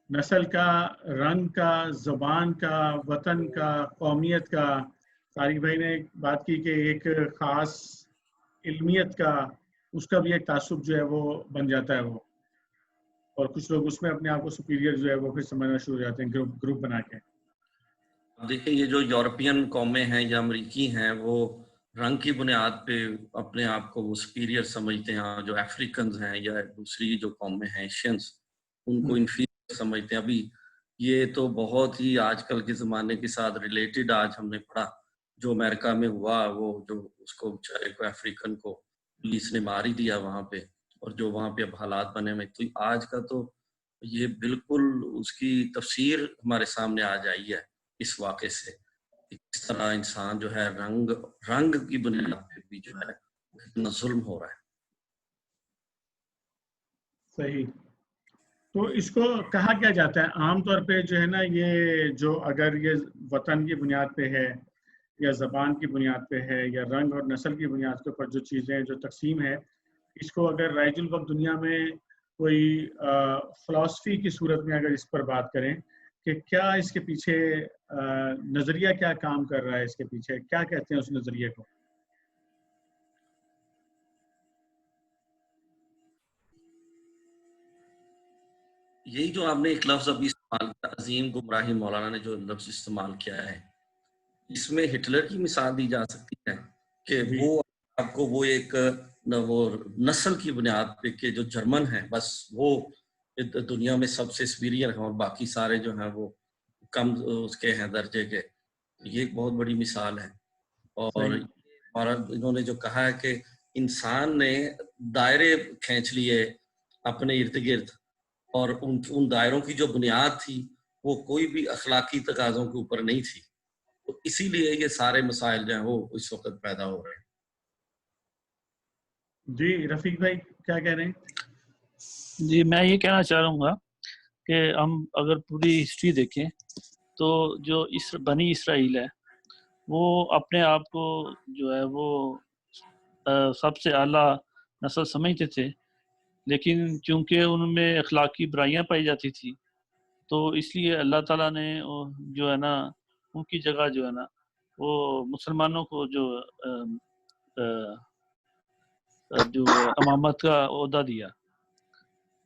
نسل کا، رنگ کا، زبان کا، وطن کا، قومیت کا. طارق بھائی نے بات کی کہ ایک خاص علمیت کا، اس کا بھی ایک تعصب جو ہے وہ بن جاتا ہے وہ، اور کچھ لوگ اس میں اپنے آپ کو سپیریئر جو ہے وہ پھر سمجھنا شروع ہو جاتے ہیں گروپ بنا کے. دیکھیں یہ جو یورپین قومیں ہیں یا امریکی ہیں وہ رنگ کی بنیاد پہ اپنے آپ کو وہ سپیریئر سمجھتے ہیں، جو افریکنز ہیں یا دوسری جو قومیں ہیں ایشینز ان کو انفیریئر سمجھتے ہیں. ابھی یہ تو بہت ہی آج کل کے زمانے کے ساتھ ریلیٹڈ آج ہم نے پڑھا جو امریکہ میں ہوا، وہ جو اس کو بیچارے کو افریکن کو پولیس نے مار ہی دیا وہاں پہ، اور جو وہاں پہ اب حالات بنے ہوئے، تو آج کا تو یہ بالکل اس کی تفسیر ہمارے سامنے آ جائی ہے اس واقعے سے، اس طرح انسان جو ہے رنگ کی بنیاد پہ بھی جو ہے اتنا ظلم ہو رہا ہے. صحیح. تو اس کو کہا کیا جاتا ہے عام طور پہ جو ہے نا، یہ جو اگر یہ وطن کی بنیاد پہ ہے یا زبان کی بنیاد پہ ہے یا رنگ اور نسل کی بنیاد کے اوپر جو چیزیں جو تقسیم ہے، اس کو اگر رائج الوقت دنیا میں کوئی فلسفی کی صورت میں اگر اس پر بات کریں کہ کیا اس کے پیچھے نظریہ کیا کام کر رہا ہے، اس کے پیچھے کیا کہتے ہیں اس نظریے کو؟ یہی جو آپ نے ایک لفظ ابھی استعمال کیا، عظیم گمراہی، مولانا نے جو لفظ استعمال کیا ہے، اس میں ہٹلر کی مثال دی جا سکتی ہے کہ وہ آپ کو وہ ایک وہ نسل کی بنیاد پہ کہ جو جرمن ہیں بس وہ دنیا میں سب سے سپیریئر ہیں اور باقی سارے جو ہیں وہ کم اس کے ہیں درجے کے. یہ ایک بہت بڑی مثال ہے. اور انہوں نے جو کہا ہے کہ انسان نے دائرے کھینچ لیے اپنے ارد گرد، اور ان دائروں کی جو بنیاد تھی وہ کوئی بھی اخلاقی تقاضوں کے اوپر نہیں تھی، تو اسی لیے یہ سارے مسائل جو ہیں وہ اس وقت پیدا ہو رہے ہیں. جی رفیق بھائی کیا کہہ رہے ہیں؟ جی میں یہ کہنا چاہوں گا کہ ہم اگر پوری ہسٹری دیکھیں تو جو بنی اسرائیل ہے وہ اپنے آپ کو جو ہے وہ سب سے اعلیٰ نسل سمجھتے تھے، لیکن چونکہ ان میں اخلاقی برائیاں پائی جاتی تھی تو اس لیے اللہ تعالیٰ نے جو ہے نا ان کی جگہ جو ہے نا وہ مسلمانوں کو جو امامت کا عہدہ دیا.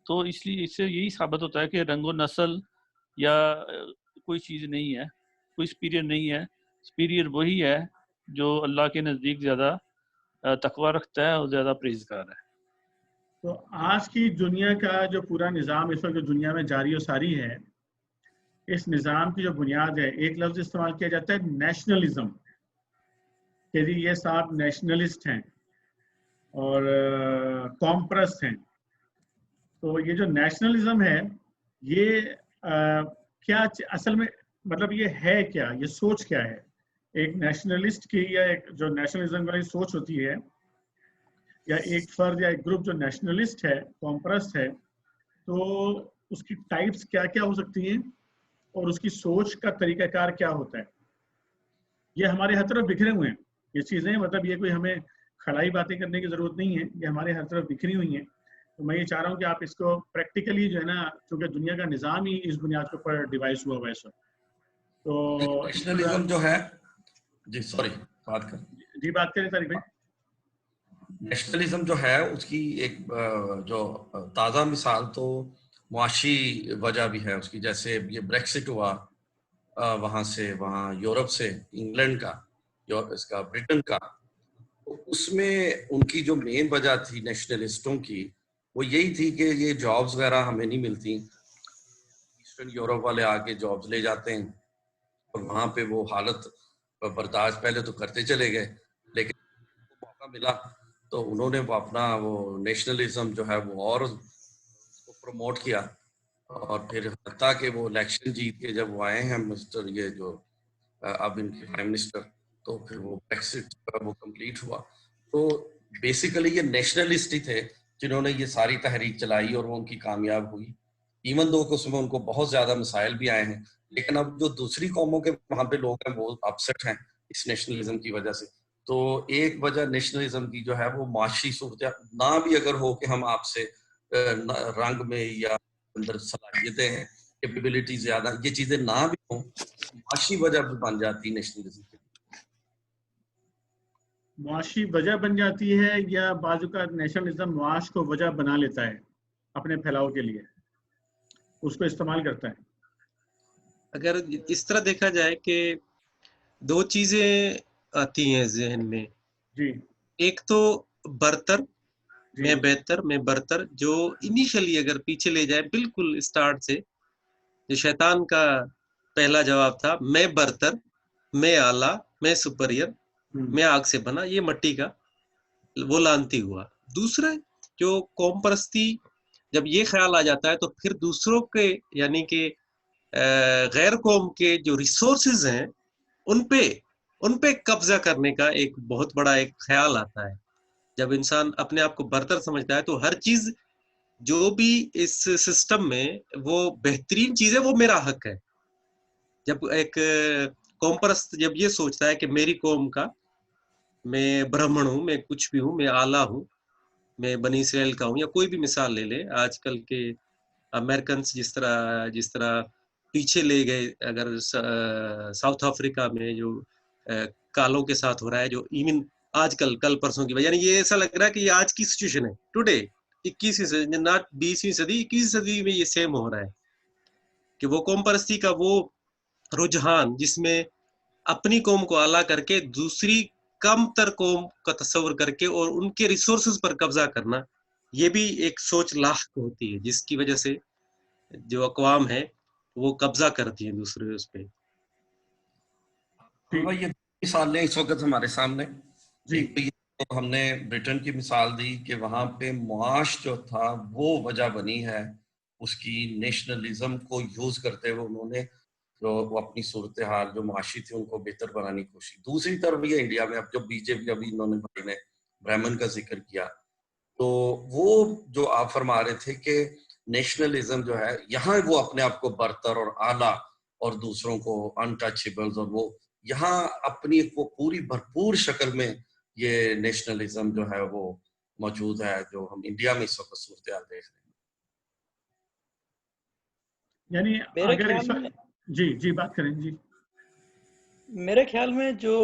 تو اس لیے اس سے یہی ثابت ہوتا ہے کہ رنگ و نسل یا کوئی چیز نہیں ہے، کوئی سپیریئر نہیں ہے. سپیریئر وہی ہے جو اللہ کے نزدیک زیادہ تقوی رکھتا ہے اور زیادہ پرہیزگار ہے. تو آج کی دنیا کا جو پورا نظام اس وقت جو دنیا میں جاری و ساری ہے، اس نظام کی جو بنیاد ہے، ایک لفظ استعمال کیا جاتا ہے نیشنلزم، کہ جی یہ صاحب نیشنلسٹ ہیں اور قوم پرست ہیں. تو یہ جو نیشنلزم ہے یہ کیا اصل میں مطلب یہ ہے کیا، یہ سوچ کیا ہے؟ ایک نیشنلسٹ کی یا ایک جو نیشنلزم والی سوچ ہوتی ہے، یا ایک فرد یا ایک گروپ جو نیشنلسٹ ہے، قوم پرست ہے، تو اس کی ٹائپس کیا کیا ہو سکتی ہیں اور اس کی سوچ کا طریقہ کار کیا ہوتا ہے؟ یہ ہمارے ہر طرف بکھرے ہوئے ہیں یہ چیزیں، مطلب یہ کوئی ہمیں کھڑائی باتیں کرنے کی ضرورت نہیں ہے، یہ ہمارے ہر طرف بکھری ہوئی ہیں. تو میں یہ چاہ رہا ہوں کہ آپ اس کو پریکٹیکلی جو ہے نا، چونکہ دنیا کا نظام ہی اس بنیاد کے اوپر ڈیوائس ہوا ہوا ہے سر، تو نیشنلزم جو ہے، جی سوری بات کر، جی بات کریں طارق بھائی. نیشنلزم جو ہے اس کی ایک جو تازہ مثال تو معاشی وجہ بھی ہے اس کی، جیسے یہ بریکسٹ ہوا وہاں سے، وہاں یورپ سے، انگلینڈ کا، اس کا برٹن کا، اس میں ان کی جو مین وجہ تھی نیشنلسٹوں کی وہ یہی تھی کہ یہ جابز وغیرہ ہمیں نہیں ملتی، ایسٹرن یورپ والے آ کے جابز لے جاتے ہیں، اور وہاں پہ وہ حالت برداشت پہلے تو کرتے چلے گئے، لیکن موقع ملا تو انہوں نے وہ اپنا وہ نیشنلزم جو ہے وہ اور پروموٹ کیا، اور پھر حتیٰ کہ وہ الیکشن جیت کے جب وہ آئے ہیں مسٹر یہ جو اب ان کے پرائم منسٹر، تو پھر وہ بریکسٹ وہ کمپلیٹ ہوا. تو بیسیکلی یہ نیشنلسٹ ہی تھے جنہوں نے یہ ساری تحریک چلائی اور وہ ان کی کامیاب ہوئی، ایون دو کہ اس میں ان کو بہت زیادہ مسائل بھی آئے ہیں، لیکن اب جو دوسری قوموں کے وہاں پہ لوگ ہیں وہ اپسٹ ہیں اس نیشنلزم کی وجہ سے. تو ایک وجہ نیشنلزم کی جو ہے وہ معاشی صورت نہ بھی اگر ہو کہ ہم آپ سے رنگ میں یا اندر صلاحیتیں ہیں، کیپیبلٹی زیادہ، یہ چیزیں نہ بھی ہوں، معاشی وجہ بن جاتی نیشنلزم کی. معاشی وجہ بن جاتی ہے، یا بعض اوقات نیشنلزم معاش کو وجہ بنا لیتا ہے اپنے پھیلاؤ کے لیے، اس کو استعمال کرتا ہے. اگر اس طرح دیکھا جائے کہ دو چیزیں آتی ہیں ذہن میں، جی ایک تو برتر، جی میں بہتر، میں برتر، جو انیشلی اگر پیچھے لے جائے بالکل اسٹارٹ سے، جو شیطان کا پہلا جواب تھا، میں برتر، میں اعلیٰ، میں سپیریئر، میں آگ سے بنا، یہ مٹی کا وہ لانتی ہوا. دوسرا جو قوم پرستی، جب یہ خیال آ جاتا ہے تو پھر دوسروں کے یعنی کہ غیر قوم کے جو ریسورسز ہیں ان پہ قبضہ کرنے کا ایک بہت بڑا ایک خیال آتا ہے. جب انسان اپنے آپ کو برتر سمجھتا ہے تو ہر چیز جو بھی اس سسٹم میں وہ بہترین چیز ہے وہ میرا حق ہے. جب ایک قوم پرست جب یہ سوچتا ہے کہ میری قوم کا، میں برہمن ہوں، میں کچھ بھی ہوں، میں اعلیٰ ہوں، میں بنی اسرائیل کا ہوں، یا کوئی بھی مثال لے لے، آج کل کے امریکنس جس طرح پیچھے لے گئے، اگر ساؤتھ افریقہ میں جو کالوں کے ساتھ ہو رہا ہے، جو ایون آج کل پرسوں کی وجہ، یعنی یہ ایسا لگ رہا ہے کہ یہ آج کی سچویشن ہے، ٹوڈے 21ویں صدی، ناٹ 20ویں صدی، 21ویں صدی میں یہ سیم ہو رہا ہے کہ وہ قوم پرستی کا وہ رجحان جس میں اپنی قوم کو اعلیٰ کر کے دوسری کم تر قوم کا تصور کر کے اور ان کے ریسورسز پر قبضہ کرنا، یہ بھی ایک سوچ لاحق ہوتی ہے جس کی وجہ سے جو اقوام ہے وہ قبضہ کرتی ہیں دوسرے اس پہ. یہ مثال لیں اس وقت ہمارے سامنے، جی ایک تو یہ ہم نے برٹن کی مثال دی کہ وہاں پہ معاش جو تھا وہ وجہ بنی ہے، اس کی نیشنلزم کو یوز کرتے ہوئے انہوں نے جو اپنی صورتحال جو معاشی تھی ان کو بہتر بنانے کی کوشش. دوسری طرف یہ انڈیا میں اب جو بی جے پی، ابھی انہوں نے برہمن کا ذکر کیا، تو وہ جو آپ فرما رہے تھے کہ نیشنلزم جو ہے یہاں وہ اپنے آپ کو برتر اور اعلیٰ اور دوسروں کو انٹچیبلز، اور وہ یہاں اپنی وہ پوری بھرپور شکل میں یہ نیشنلزم جو ہے وہ موجود ہے، جو ہم انڈیا میں اس وقت صورتحال دیکھ رہے ہیں. یعنی میرے اگر خیال میں جی بات کریں. جی میرے خیال میں جو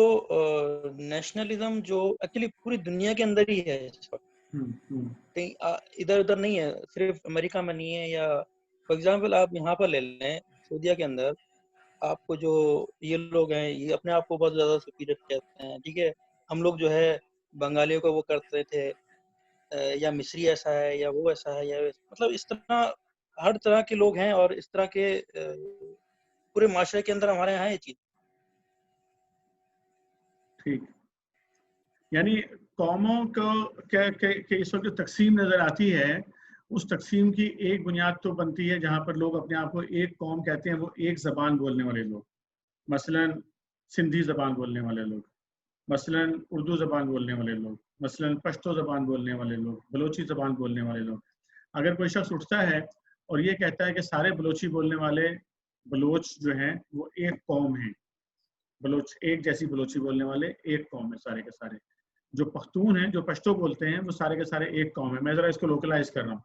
نیشنلزم جو ایکچولی پوری دنیا کے اندر ہی ہے اس وقت، کہیں ادھر ادھر نہیں ہے، صرف امریکہ میں نہیں ہے. یا فار ایگزامپل آپ یہاں پر لے لیں سعودیہ کے اندر، آپ کو جو یہ لوگ ہیں یہ اپنے آپ کو بہت زیادہ سپیریئر کہتے ہیں، ٹھیک ہے. ہم لوگ جو ہے بنگالیوں کو وہ کرتے تھے، یا مصری ایسا ہے، یا وہ ایسا ہے، یا مطلب اس طرح ہر طرح کے لوگ ہیں، اور اس طرح کے پورے معاشرے کے اندر ہمارے یہاں یہ چیز. ٹھیک، یعنی قوموں کو کہ اس وقت جو تقسیم نظر آتی ہے، اس تقسیم کی ایک بنیاد تو بنتی ہے جہاں پر لوگ اپنے آپ کو ایک قوم کہتے ہیں، وہ ایک زبان بولنے والے لوگ، مثلا سندھی زبان بولنے والے لوگ، مثلا اردو زبان بولنے والے لوگ، مثلا پشتو زبان بولنے والے لوگ، بلوچی زبان بولنے والے لوگ. اگر کوئی شخص اٹھتا ہے اور یہ کہتا ہے کہ سارے بلوچی بولنے والے بلوچ جو ہیں وہ ایک قوم ہیں، بلوچ ایک جیسی بلوچی بولنے والے ایک قوم ہے سارے کے سارے، جو پختون ہیں, جو پشتو بولتے ہیں, وہ سارے کے سارے ایک قوم ہے. میں ذرا اس کو لوکلائز کر رہا ہوں,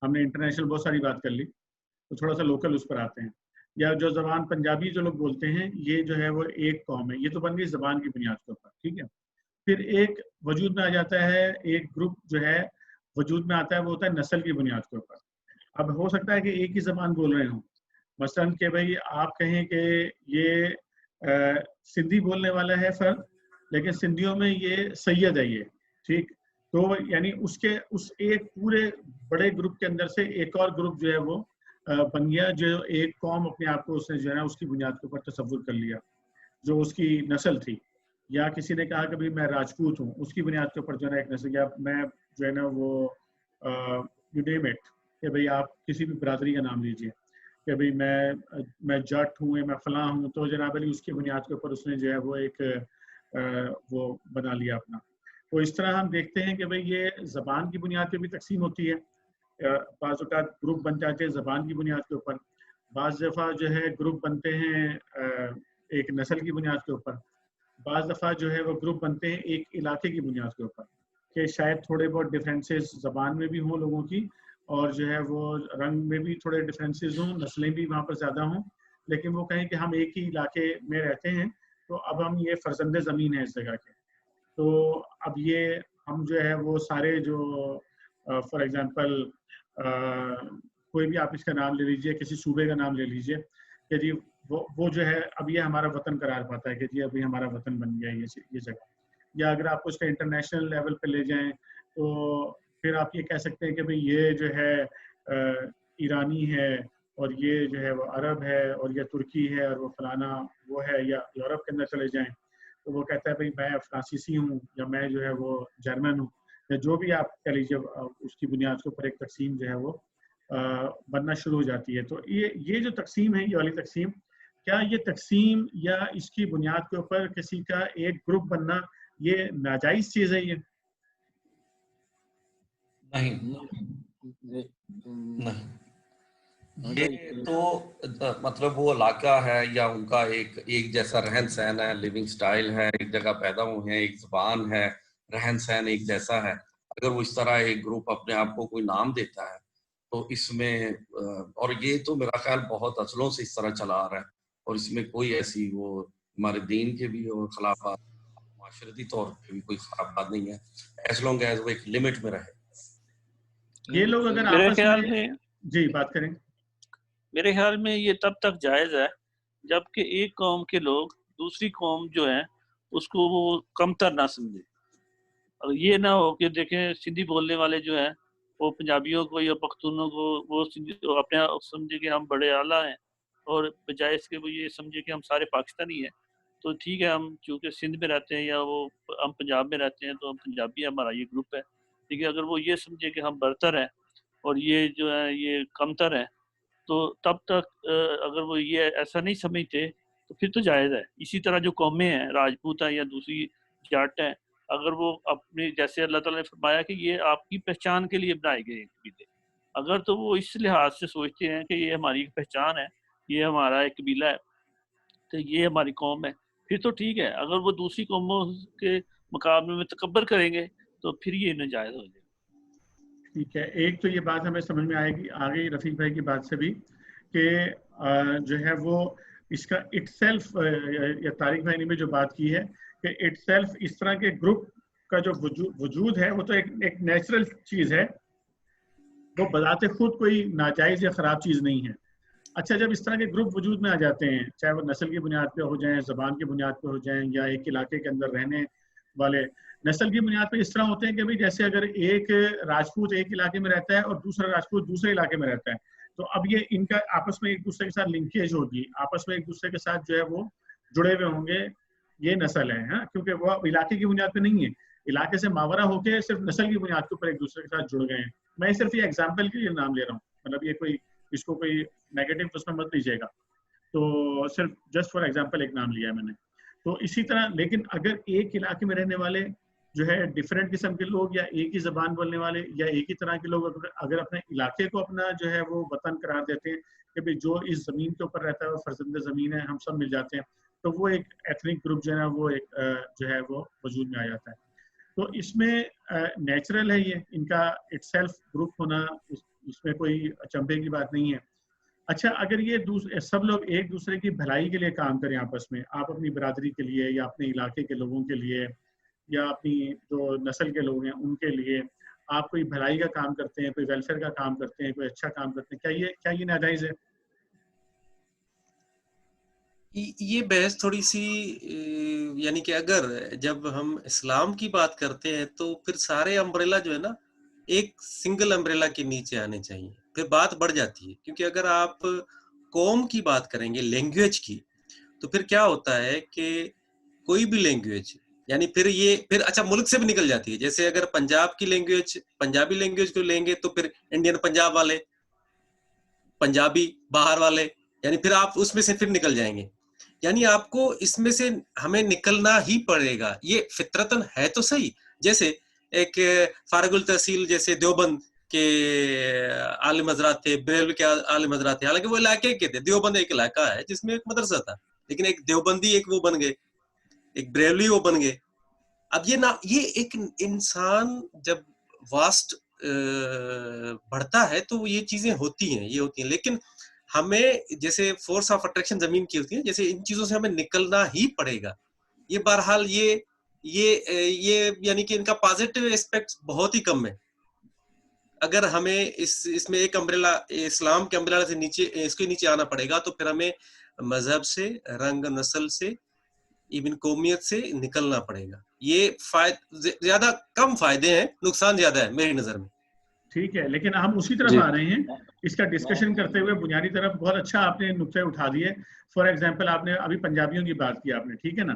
ہم نے انٹرنیشنل بہت ساری بات کر لی, تو تھوڑا سا لوکل اس پر آتے ہیں. یا جو زبان پنجابی جو لوگ بولتے ہیں, یہ جو ہے وہ ایک قوم ہے. یہ تو بن گئی زبان کی بنیاد کے اوپر, ٹھیک ہے. پھر ایک وجود میں آ جاتا ہے, ایک گروپ جو ہے وجود میں آتا ہے, وہ ہوتا ہے نسل کی بنیاد کے اوپر. اب ہو سکتا ہے کہ ایک ہی زبان بول رہے ہوں, مثلاً کہ بھئی آپ کہیں کہ یہ سندھی بولنے والا ہے فرد, لیکن سندھیوں میں یہ سید ہے, یہ ٹھیک. تو یعنی اس ایک پورے بڑے گروپ کے اندر سے ایک اور گروپ جو ہے وہ بن گیا, جو ایک قوم اپنے آپ کو اس نے جو ہے نا اس کی بنیاد کے اوپر تصور کر لیا, جو اس کی نسل تھی. یا کسی نے کہا کہ بھئی میں راجپوت ہوں, اس کی بنیاد کے اوپر جو ہے نا ایک نسل. یا میں جو ہے نا وہ یو نیم اٹ, کہ بھئی آپ کسی بھی برادری کا نام لیجئے, کہ بھئی میں جٹ ہوں, میں فلاں ہوں, تو جناب علی اس کی بنیاد کے اوپر اس نے جو ہے وہ ایک وہ بنا لیا اپنا. تو اس طرح ہم دیکھتے ہیں کہ بھئی یہ زبان کی بنیاد پہ بھی تقسیم ہوتی ہے. بعض اوقات گروپ بن جاتے ہیں زبان کی بنیاد کے اوپر, بعض دفعہ جو ہے گروپ بنتے ہیں ایک نسل کی بنیاد کے اوپر, بعض دفعہ جو ہے وہ گروپ بنتے ہیں ایک علاقے کی بنیاد کے اوپر, کہ شاید تھوڑے بہت ڈفرینسز زبان میں بھی ہوں لوگوں کی, اور جو ہے وہ رنگ میں بھی تھوڑے ڈفرینسز ہوں, نسلیں بھی وہاں پر زیادہ ہوں, لیکن وہ کہیں کہ ہم ایک ہی علاقے میں رہتے ہیں, تو اب ہم یہ فرزند زمین ہے اس جگہ کے. تو اب یہ ہم جو ہے وہ سارے جو فار ایگزامپل کوئی بھی آپ اس کا نام لے لیجئے, کسی صوبے کا نام لے لیجئے, کہ جی وہ جو ہے اب یہ ہمارا وطن قرار پاتا ہے, کہ جی ابھی ہمارا وطن بن گیا یہ جگہ. یا اگر آپ اس کا انٹرنیشنل لیول پہ لے جائیں, تو پھر آپ یہ کہہ سکتے ہیں کہ بھئی یہ جو ہے ایرانی ہے, اور یہ جو ہے وہ عرب ہے, اور یہ ترکی ہے, اور وہ فلانا وہ ہے. یا یورپ کے اندر چلے جائیں تو وہ کہتا ہے بھئی میں فرانسیسی ہوں, یا میں جو ہے وہ جرمن ہوں, یا جو بھی آپ کہہ لیجیے, اس کی بنیاد کے اوپر ایک تقسیم جو ہے وہ بننا شروع ہو جاتی ہے. تو یہ جو تقسیم ہے, یہ والی تقسیم, کیا یہ تقسیم یا اس کی بنیاد کے اوپر کسی کا ایک گروپ بننا یہ ناجائز چیز ہے؟ یہ نہیں, یہ تو مطلب وہ علاقہ ہے یا ان کا ایک جیسا رہن سہن ہے, لیونگ سٹائل ہے, ایک جگہ پیدا ہوئے ہیں, ایک زبان ہے, رہن سہن ایک جیسا ہے. اگر وہ اس طرح ایک گروپ اپنے آپ کو کوئی نام دیتا ہے تو اس میں, اور یہ تو میرا خیال بہت اصلوں سے اس طرح چلا آ رہا ہے, اور اس میں کوئی ایسی وہ ہمارے دین کے بھی اور خلافات, معاشرتی طور پہ بھی کوئی خراب بات نہیں ہے, ایز لانگ ایز وہ ایک لمٹ میں رہے. یہ لوگ اگر میرے آپس خیال میں جی بات کریں, میرے خیال میں یہ تب تک جائز ہے جب کہ ایک قوم کے لوگ دوسری قوم جو ہے اس کو وہ کمتر نہ سمجھے. اور یہ نہ ہو کہ دیکھیں سندھی بولنے والے جو ہیں وہ پنجابیوں کو یا پختونوں کو وہ اپنے سمجھے کہ ہم بڑے اعلیٰ ہیں, اور بجائے اس کے وہ یہ سمجھے کہ ہم سارے پاکستانی ہیں. تو ٹھیک ہے, ہم چونکہ سندھ میں رہتے ہیں یا وہ ہم پنجاب میں رہتے ہیں تو ہم پنجابی, ہمارا یہ گروپ ہے. ٹھیک ہے, اگر وہ یہ سمجھے کہ ہم برتر ہیں اور یہ جو ہے یہ کمتر ہیں, تو تب تک اگر وہ یہ ایسا نہیں سمجھتے تو پھر تو جائز ہے. اسی طرح جو قومیں ہیں, راجپوت ہیں یا دوسری جاٹ ہیں, اگر وہ اپنی جیسے اللہ تعالیٰ نے فرمایا کہ یہ آپ کی پہچان کے لیے بنائے گئے قبیلے, اگر تو وہ اس لحاظ سے سوچتے ہیں کہ یہ ہماری ایک پہچان ہے, یہ ہمارا ایک قبیلہ ہے, تو یہ ہماری قوم ہے, پھر تو ٹھیک ہے. اگر وہ دوسری قوموں کے مقابلے میں تکبر کریں گے تو پھر یہ ناجائز ہو جائے. ٹھیک ہے, ایک تو یہ بات ہمیں سمجھ میں آ گئی رفیق بھائی کی بات سے بھی, کہ جو ہے وہ اس کا اٹ سیلف, یا طارق بھائی نے بھی جو بات کی ہے کہ اٹ سیلف اس طرح کے گروپ کا جو وجود ہے وہ تو ایک نیچرل چیز ہے, وہ بذات خود کوئی ناجائز یا خراب چیز نہیں ہے. اچھا, جب اس طرح کے گروپ وجود میں آ جاتے ہیں, چاہے وہ نسل کی بنیاد پہ ہو جائیں, زبان کی بنیاد پہ ہو جائیں, یا ایک علاقے کے اندر رہنے والے, نسل کی بنیاد پہ اس طرح ہوتے ہیں کہ بھئی جیسے اگر ایک راجپوت ایک علاقے میں رہتا ہے اور دوسرا راجپوت دوسرے علاقے میں رہتا ہے, تو اب یہ ان کا آپس میں ایک دوسرے کے ساتھ لنکیج ہوگی, آپس میں ایک دوسرے کے ساتھ جو ہے وہ جڑے ہوئے ہوں گے. یہ نسل ہے, ہاں, کیونکہ وہ علاقے کی بنیاد پہ نہیں ہے, علاقے سے ماورا ہو کے صرف نسل کی بنیاد کے اوپر ایک دوسرے کے ساتھ جڑ گئے ہیں. میں صرف یہ ایگزامپل کے لیے نام لے رہا ہوں, مطلب یہ کوئی اس کو کوئی نیگیٹو اس میں مت لیجیے گا, تو صرف جسٹ فار ایگزامپل ایک نام لیا ہے میں نے. تو اسی طرح لیکن اگر ایک علاقے میں رہنے والے جو ہے ڈفرینٹ قسم کے لوگ, یا ایک ہی زبان بولنے والے, یا ایک ہی طرح کے لوگ اگر اپنے علاقے کو اپنا جو ہے وہ وطن قرار دیتے ہیں کہ بھئی جو اس زمین کے اوپر رہتا ہے وہ فرزند زمین ہے, ہم سب مل جاتے ہیں, تو وہ ایک ایتھنک گروپ جو ہے نا وہ ایک جو ہے وہ وجود میں آ جاتا ہے. تو اس میں نیچرل ہے یہ ان کا اٹ سیلف گروپ ہونا، اس میں کوئی اچنبھے کی بات نہیں ہے. اچھا اگر یہ سب لوگ ایک دوسرے کی بھلائی کے لیے کام کریں آپس میں، آپ اپنی برادری کے لیے یا اپنے علاقے کے لوگوں کے لیے یا اپنی جو نسل کے لوگ ہیں ان کے لیے آپ کوئی بھلائی کا کام کرتے ہیں، کوئی ویلفیئر کا کام کرتے ہیں، کوئی اچھا کام کرتے ہیں، کیا یہ ناجائز ہے؟ یہ بحث تھوڑی سی یعنی کہ اگر جب ہم اسلام کی بات کرتے ہیں تو پھر سارے امبریلا جو ہے نا ایک سنگل امبریلا کے نیچے آنے چاہیے، پھر بات بڑھ جاتی ہے. کیونکہ اگر آپ قوم کی بات کریں گے، لینگویج کی، تو پھر کیا ہوتا ہے کہ کوئی بھی لینگویج یعنی پھر اچھا ملک سے بھی نکل جاتی ہے. جیسے اگر پنجاب کی لینگویج، پنجابی لینگویج کو لیں گے تو پھر انڈین پنجاب والے، پنجابی باہر والے، یعنی پھر آپ اس میں سے پھر نکل جائیں گے. یعنی آپ کو اس میں سے ہمیں نکلنا ہی پڑے گا. یہ فطرتاً ہے تو صحیح. جیسے ایک فارغ التحصیل جیسے دیوبند کے عالم حضرات تھے، بریلوی کے عالم حضرات تھے، حالانکہ وہ علاقے کے تھے. دیوبند ایک علاقہ ہے جس میں ایک مدرسہ تھا، لیکن ایک دیوبندی ایک وہ بن گئے، ایک بریلوی وہ بن گئے. اب یہ ایک انسان جب واسٹ بڑھتا ہے تو یہ چیزیں ہوتی ہیں. لیکن ہمیں جیسے فورس آف اٹریکشن زمین کی ہوتی ہے، جیسے ان چیزوں سے ہمیں نکلنا ہی پڑے گا. یہ بہرحال یہ یعنی کہ ان کا پازیٹیو اسپیکٹ بہت ہی کم ہے. اگر ہمیں اس میں ایک امبریلا اسلام کے امبریلا سے نیچے اس کے نیچے آنا پڑے گا تو پھر ہمیں مذہب سے، رنگ نسل سے، ایون قومیت سے نکلنا پڑے گا. یہ زیادہ کم فائدے ہیں، نقصان زیادہ ہے میری نظر میں. ٹھیک ہے، لیکن ہم اسی طرف آ رہے ہیں اس کا ڈسکشن کرتے ہوئے. بنیادی طرف بہت اچھا آپ نے نقطے اٹھا دیے. فار ایگزامپل آپ نے ابھی پنجابیوں کی بات کی آپ نے، ٹھیک ہے نا،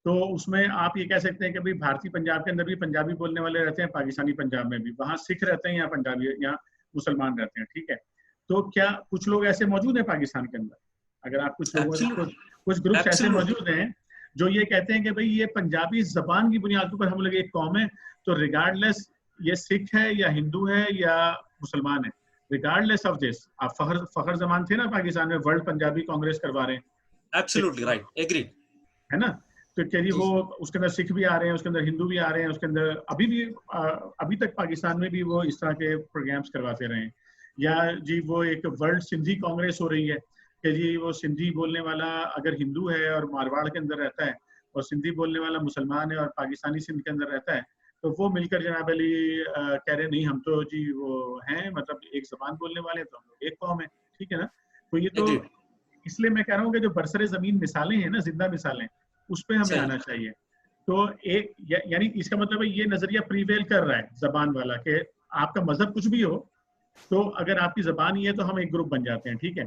تو اس میں آپ یہ کہہ سکتے ہیں کہ بھائی بھارتی پنجاب کے اندر بھی پنجابی بولنے والے رہتے ہیں، پاکستانی پنجاب میں بھی، وہاں سکھ رہتے ہیں یا پنجابی یا مسلمان رہتے ہیں، ٹھیک ہے. تو کیا کچھ لوگ ایسے موجود ہیں پاکستان کے اندر؟ اگر آپ کچھ لوگوں کچھ گروپس ایسے موجود ہیں جو یہ کہتے ہیں کہ بھئی یہ پنجابی زبان کی بنیاد پر ہم لوگ ایک قوم ہے، تو ریگارڈلیس یہ سکھ ہے یا ہندو ہے یا مسلمان ہے، ریگارڈلیس آف دس. آپ فخر زمان تھے نا پاکستان میں، ورلڈ پنجابی کانگریس کروا رہے ہیں. ایبسولوٹلی رائٹ، ایگری ہے نا. تو کہ جی وہ اس کے اندر سکھ بھی آ رہے ہیں، اس کے اندر ہندو بھی آ رہے ہیں، اس کے اندر ابھی تک پاکستان میں بھی وہ اس طرح کے پروگرامز کرواتے رہے ہیں. یا جی وہ ایک ورلڈ سندھی کانگریس ہو رہی ہے کہ جی وہ سندھی بولنے والا اگر ہندو ہے اور مارواڑ کے اندر رہتا ہے، اور سندھی بولنے والا مسلمان ہے اور پاکستانی سندھ کے اندر رہتا ہے، تو وہ مل کر جناب علی کہہ رہے نہیں ہم تو جی وہ ہیں، مطلب ایک زبان بولنے والے، تو ہم لوگ ایک قوم ہے. ٹھیک ہے نا. تو یہ تو اس لیے میں کہہ رہا ہوں کہ جو برسر زمین مثالیں ہیں نا، زندہ مثالیں، اس پہ ہمیں آنا چاہیے. تو ایک یعنی اس کا مطلب ہے یہ نظریہ پریویل کر رہا ہے زبان والا کہ آپ کا مذہب کچھ بھی ہو تو اگر آپ کی زبان ہی ہے تو ہم ایک گروپ بن جاتے ہیں. ٹھیک ہے.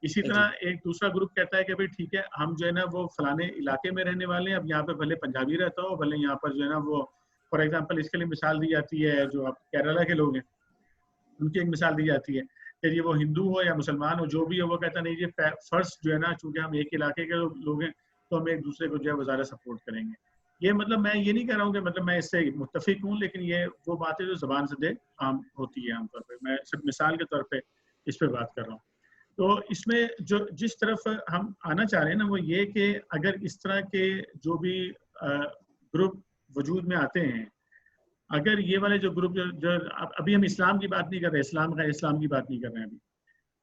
اسی طرح ایک دوسرا گروپ کہتا ہے کہ بھائی ٹھیک ہے ہم جو ہے نا وہ فلانے علاقے میں رہنے والے ہیں، اب یہاں پہ بھلے پنجابی رہتا ہو، بھلے یہاں پر جو ہے نا وہ فار ایگزامپل اس کے لیے مثال دی جاتی ہے جو آپ کیرلا کے لوگ ہیں ان کی ایک مثال دی جاتی ہے کہ یہ وہ ہندو ہو یا مسلمان ہو جو بھی ہو، وہ کہتا نہیں یہ فرسٹ جو ہے نا چونکہ ہم ایک علاقے کے لوگ ہیں تو ہم ایک دوسرے کو جو ہے زیادہ سپورٹ کریں گے. یہ مطلب میں یہ نہیں کہہ رہا ہوں کہ مطلب میں اس سے متفق ہوں، لیکن یہ وہ بات ہے جو زبان سے عام ہوتی ہے عام طور پہ. میں صرف مثال کے طور پہ اس پہ بات کر رہا ہوں. تو اس میں جو جس طرف ہم آنا چاہ رہے ہیں نا وہ یہ کہ اگر اس طرح کے جو بھی گروپ وجود میں آتے ہیں، اگر یہ والے جو گروپ جو ابھی ہم اسلام کی بات نہیں کر رہے، اسلام کی بات نہیں کر رہے ہیں،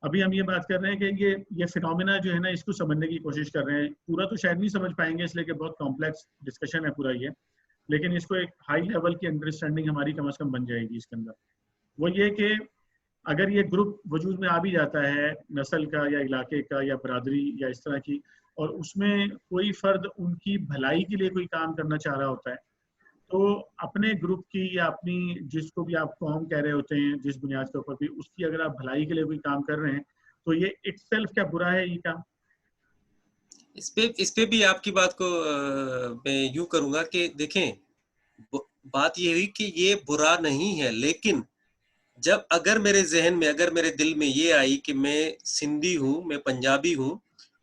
ابھی ہم یہ بات کر رہے ہیں کہ یہ فینومینا جو ہے نا اس کو سمجھنے کی کوشش کر رہے ہیں. پورا تو شاید نہیں سمجھ پائیں گے اس لیے کہ بہت کمپلیکس ڈسکشن ہے پورا یہ، لیکن اس کو ایک ہائی لیول کی انڈرسٹینڈنگ ہماری کم از کم بن جائے گی اس کے اندر. وہ یہ کہ اگر یہ گروپ وجود میں آ بھی جاتا ہے نسل کا یا علاقے کا یا برادری یا اس طرح کی، اور اس میں کوئی فرد ان کی بھلائی کے لیے کوئی کام کرنا چاہ رہا ہوتا ہے، تو اپنے گروپ کی یا اپنی جس کو بھی آپ قوم کہہ رہے ہوتے ہیں جس بنیاد کے اوپر بھی، اس کی اگر آپ بھلائی کے لیے کوئی کام کر رہے ہیں تو یہ اٹ سیلف کیا برا ہے یہ کام؟ اس پہ بھی آپ کی بات کو میں یوں کروں گا کہ دیکھیں بات یہ ہوئی کہ یہ برا نہیں ہے، لیکن جب اگر میرے ذہن میں اگر میرے دل میں یہ آئی کہ میں سندھی ہوں، میں پنجابی ہوں،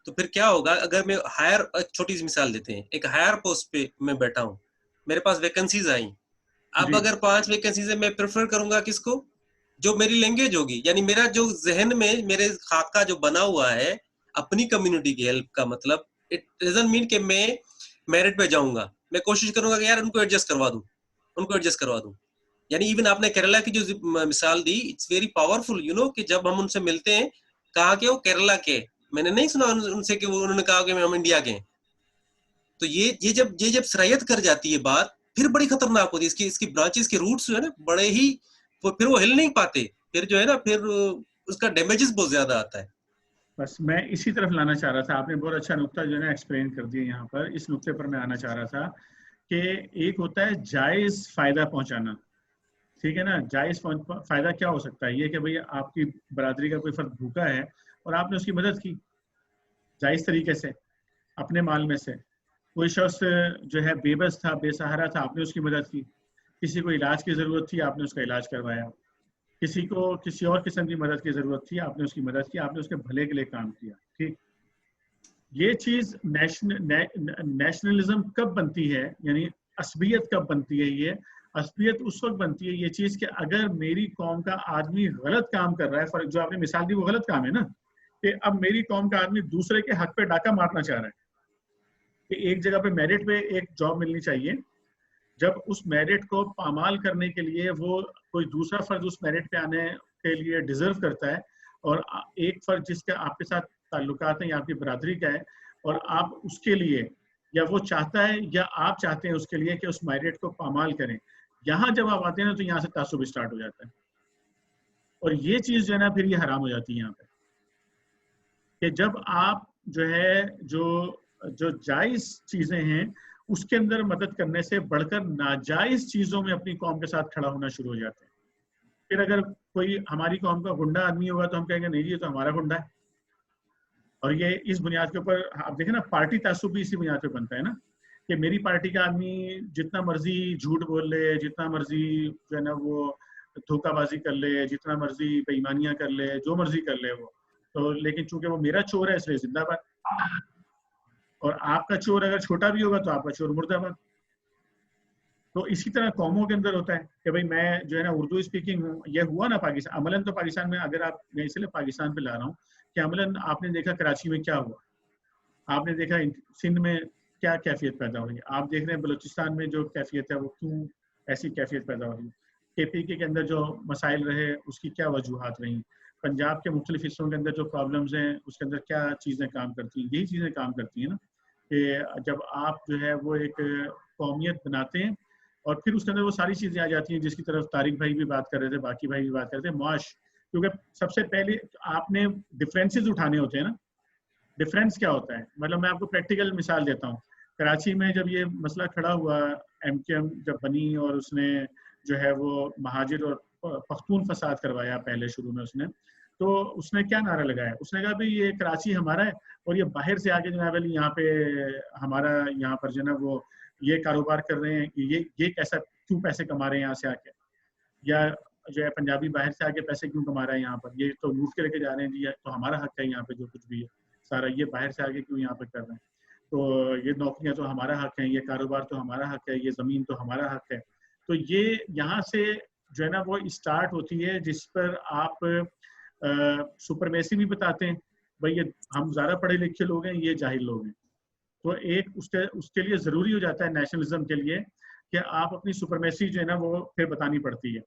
تو پھر کیا ہوگا اگر میں ہائر، چھوٹی سی مثال دیتے ہیں، ایک ہائر پوسٹ پہ میں بیٹھا ہوں، میرے پاس ویکنسیز آئیں، اب اگر 5 ویکنسیز ہے میں پریفر کروں گا کس کو؟ جو میری لینگویج ہوگی. یعنی میرا جو ذہن میں میرے خاکہ جو بنا ہوا ہے اپنی کمیونٹی کی ہیلپ کا، مطلب اٹ ڈزنٹ مین کہ میں میرٹ پہ جاؤں گا، میں کوشش کروں گا کہ یار ان کو ایڈجسٹ کروا دوں. ان کو ایڈجسٹ کروا دوں. یعنی ایون آپ نے کیرلا کی جو مثال دی it's very powerful you know, کہ جب ہم ان سے ملتے ہیں کہا کہ وہ کیرلا کے, میں نے نہیں سنا ان سے کہ انہوں نے کہا کہ ہم انڈیا کے ہیں. تو یہ جب سرایت کر جاتی ہے بات پھر بڑی خطرناک ہوتی ہے. اس کی برانچز کے روٹس جو ہے نا بڑے ہی, پھر وہ ہل نہیں پاتے, پھر جو ہے نا پھر اس کا ڈیمیجز بہت زیادہ آتا ہے. بس میں اسی طرف لانا چاہ رہا تھا, آپ نے بہت اچھا نقطہ جو ہے نا ایکسپلین کر دیا یہاں پر. اس نقطے پر میں آنا چاہ رہا تھا کہ ایک ہوتا ہے جائز فائدہ پہنچانا, ٹھیک ہے نا. جائز فائدہ کیا ہو سکتا ہے؟ یہ کہ بھئی آپ کی برادری کا کوئی فرد بھوکا ہے اور آپ نے اس کی مدد کی جائز طریقے سے اپنے مال میں سے. کوئی شخص جو ہے بے بس تھا, بے سہارا تھا, آپ نے اس کی مدد کی. کسی کو علاج کی ضرورت تھی, آپ نے اس کا علاج کروایا. کسی کو کسی اور قسم کی مدد کی ضرورت تھی, آپ نے اس کی مدد کی, آپ نے اس کے بھلے کے لیے کام کیا. ٹھیک, یہ چیز نیشنلزم کب بنتی ہے, یعنی عصبیت کب بنتی ہے؟ یہ عصبیت اس وقت بنتی ہے یہ چیز کہ اگر میری قوم کا آدمی غلط کام کر رہا ہے, جو آپ نے مثال دی وہ غلط کام ہے نا, کہ اب میری قوم کا آدمی دوسرے کے حق پہ ڈاکہ مارنا چاہ رہا ہے کہ ایک جگہ پہ میرٹ پہ ایک جاب ملنی چاہیے. جب اس میرٹ کو پامال کرنے کے لیے وہ کوئی دوسرا فرد اس میرٹ پہ آنے کے لیے ڈیزرو کرتا ہے, اور ایک فرد جس کا آپ کے ساتھ تعلقات ہیں یا آپ کی برادری کا ہے, اور آپ اس کے لیے یا وہ چاہتا ہے یا آپ چاہتے ہیں اس کے لیے کہ اس میرٹ کو پامال کریں, یہاں جب آپ آتے ہیں نا تو یہاں سے تعصب اسٹارٹ ہو جاتا ہے. اور یہ چیز جو ہے نا پھر یہ حرام ہو جاتی ہے یہاں پہ, کہ جب آپ جو ہے جو جائز چیزیں ہیں اس کے اندر مدد کرنے سے بڑھ کر ناجائز چیزوں میں اپنی قوم کے ساتھ کھڑا ہونا شروع ہو جاتے ہیں. پھر اگر کوئی ہماری قوم کا گنڈا آدمی ہوگا تو ہم کہیں گے نہیں یہ تو ہمارا گنڈا ہے. اور یہ اس بنیاد کے اوپر آپ دیکھیں نا, پارٹی تعصب بھی اسی بنیاد پہ بنتا ہے نا, کہ میری پارٹی کا آدمی جتنا مرضی جھوٹ بول لے, جتنا مرضی جو ہے نا وہ دھوکہ بازی کر لے, جتنا مرضی بے ایمانیاں کر لے, جو مرضی کر لے وہ تو, لیکن چونکہ وہ میرا چور ہے اس لیے زندہ باد. اور آپ کا چور اگر چھوٹا بھی ہوگا تو آپ کا چور مردہ باد. تو اسی طرح قوموں کے اندر ہوتا ہے کہ بھئی میں جو ہے نا اردو اسپیکنگ ہوں. یہ ہوا نا پاکستان, عملاً تو پاکستان میں, اگر آپ, میں اس لیے پاکستان پہ لا رہا ہوں کہ عملاً آپ نے دیکھا کراچی میں کیا ہوا, آپ نے دیکھا سندھ میں کیا کیفیت پیدا ہوئی, آپ دیکھ رہے ہیں بلوچستان میں جو کیفیت ہے وہ کیوں ایسی کیفیت پیدا ہوئی, KPK کے اندر جو مسائل رہے اس کی کیا وجوہات رہیں, پنجاب کے مختلف حصوں کے اندر جو پرابلمز ہیں اس کے اندر کیا چیزیں کام کرتی ہیں. یہی چیزیں کام کرتی ہیں نا, کہ جب آپ جو ہے وہ ایک قومیت بناتے ہیں اور پھر اس کے اندر وہ ساری چیزیں آ جاتی ہیں جس کی طرف طارق بھائی بھی بات کر رہے تھے, باقی بھائی بھی بات کر رہے تھے, معاش. کیونکہ سب سے پہلے آپ نے ڈفرینسز اٹھانے ہوتے ہیں نا. ڈفرینس کیا ہوتا ہے, مطلب میں آپ کو پریکٹیکل مثال دیتا ہوں. کراچی میں جب یہ مسئلہ کھڑا ہوا, MKM جب بنی اور اس نے جو ہے وہ مہاجر اور پختون فساد کروایا پہلے شروع میں اس نے, تو اس نے کیا نعرہ لگایا, اس نے کہا بھائی یہ کراچی ہمارا ہے اور یہ باہر سے آگے جناب علی یہاں پہ ہمارا یہاں پر جو ہے نا وہ یہ کاروبار کر رہے ہیں, یہ کیسا کیوں پیسے کما رہے ہیں یہاں سے آ کے, یا جو ہے پنجابی باہر سے آگے پیسے کیوں کما رہا ہے یہاں پر, یہ تو لوٹ کے لے کے جا رہے ہیں جی, تو ہمارا حق ہے یہاں پہ جو کچھ بھی ہے سارا, یہ باہر سے آگے کیوں یہاں پہ کر رہے ہیں, تو یہ نوکریاں تو ہمارا حق ہے, یہ کاروبار تو ہمارا حق ہے, یہ زمین تو ہمارا حق ہے. تو یہ یہاں سے جو ہے نا وہ اسٹارٹ ہوتی ہے جس پر آپ سپرمیسی بھی بتاتے ہیں, بھائی یہ ہم زیادہ پڑھے لکھے لوگ ہیں, یہ جاہل لوگ ہیں. تو ایک اس کے لیے ضروری ہو جاتا ہے نیشنلزم کے لیے کہ آپ اپنی سپرمیسی جو ہے نا وہ پھر بتانی پڑتی ہے.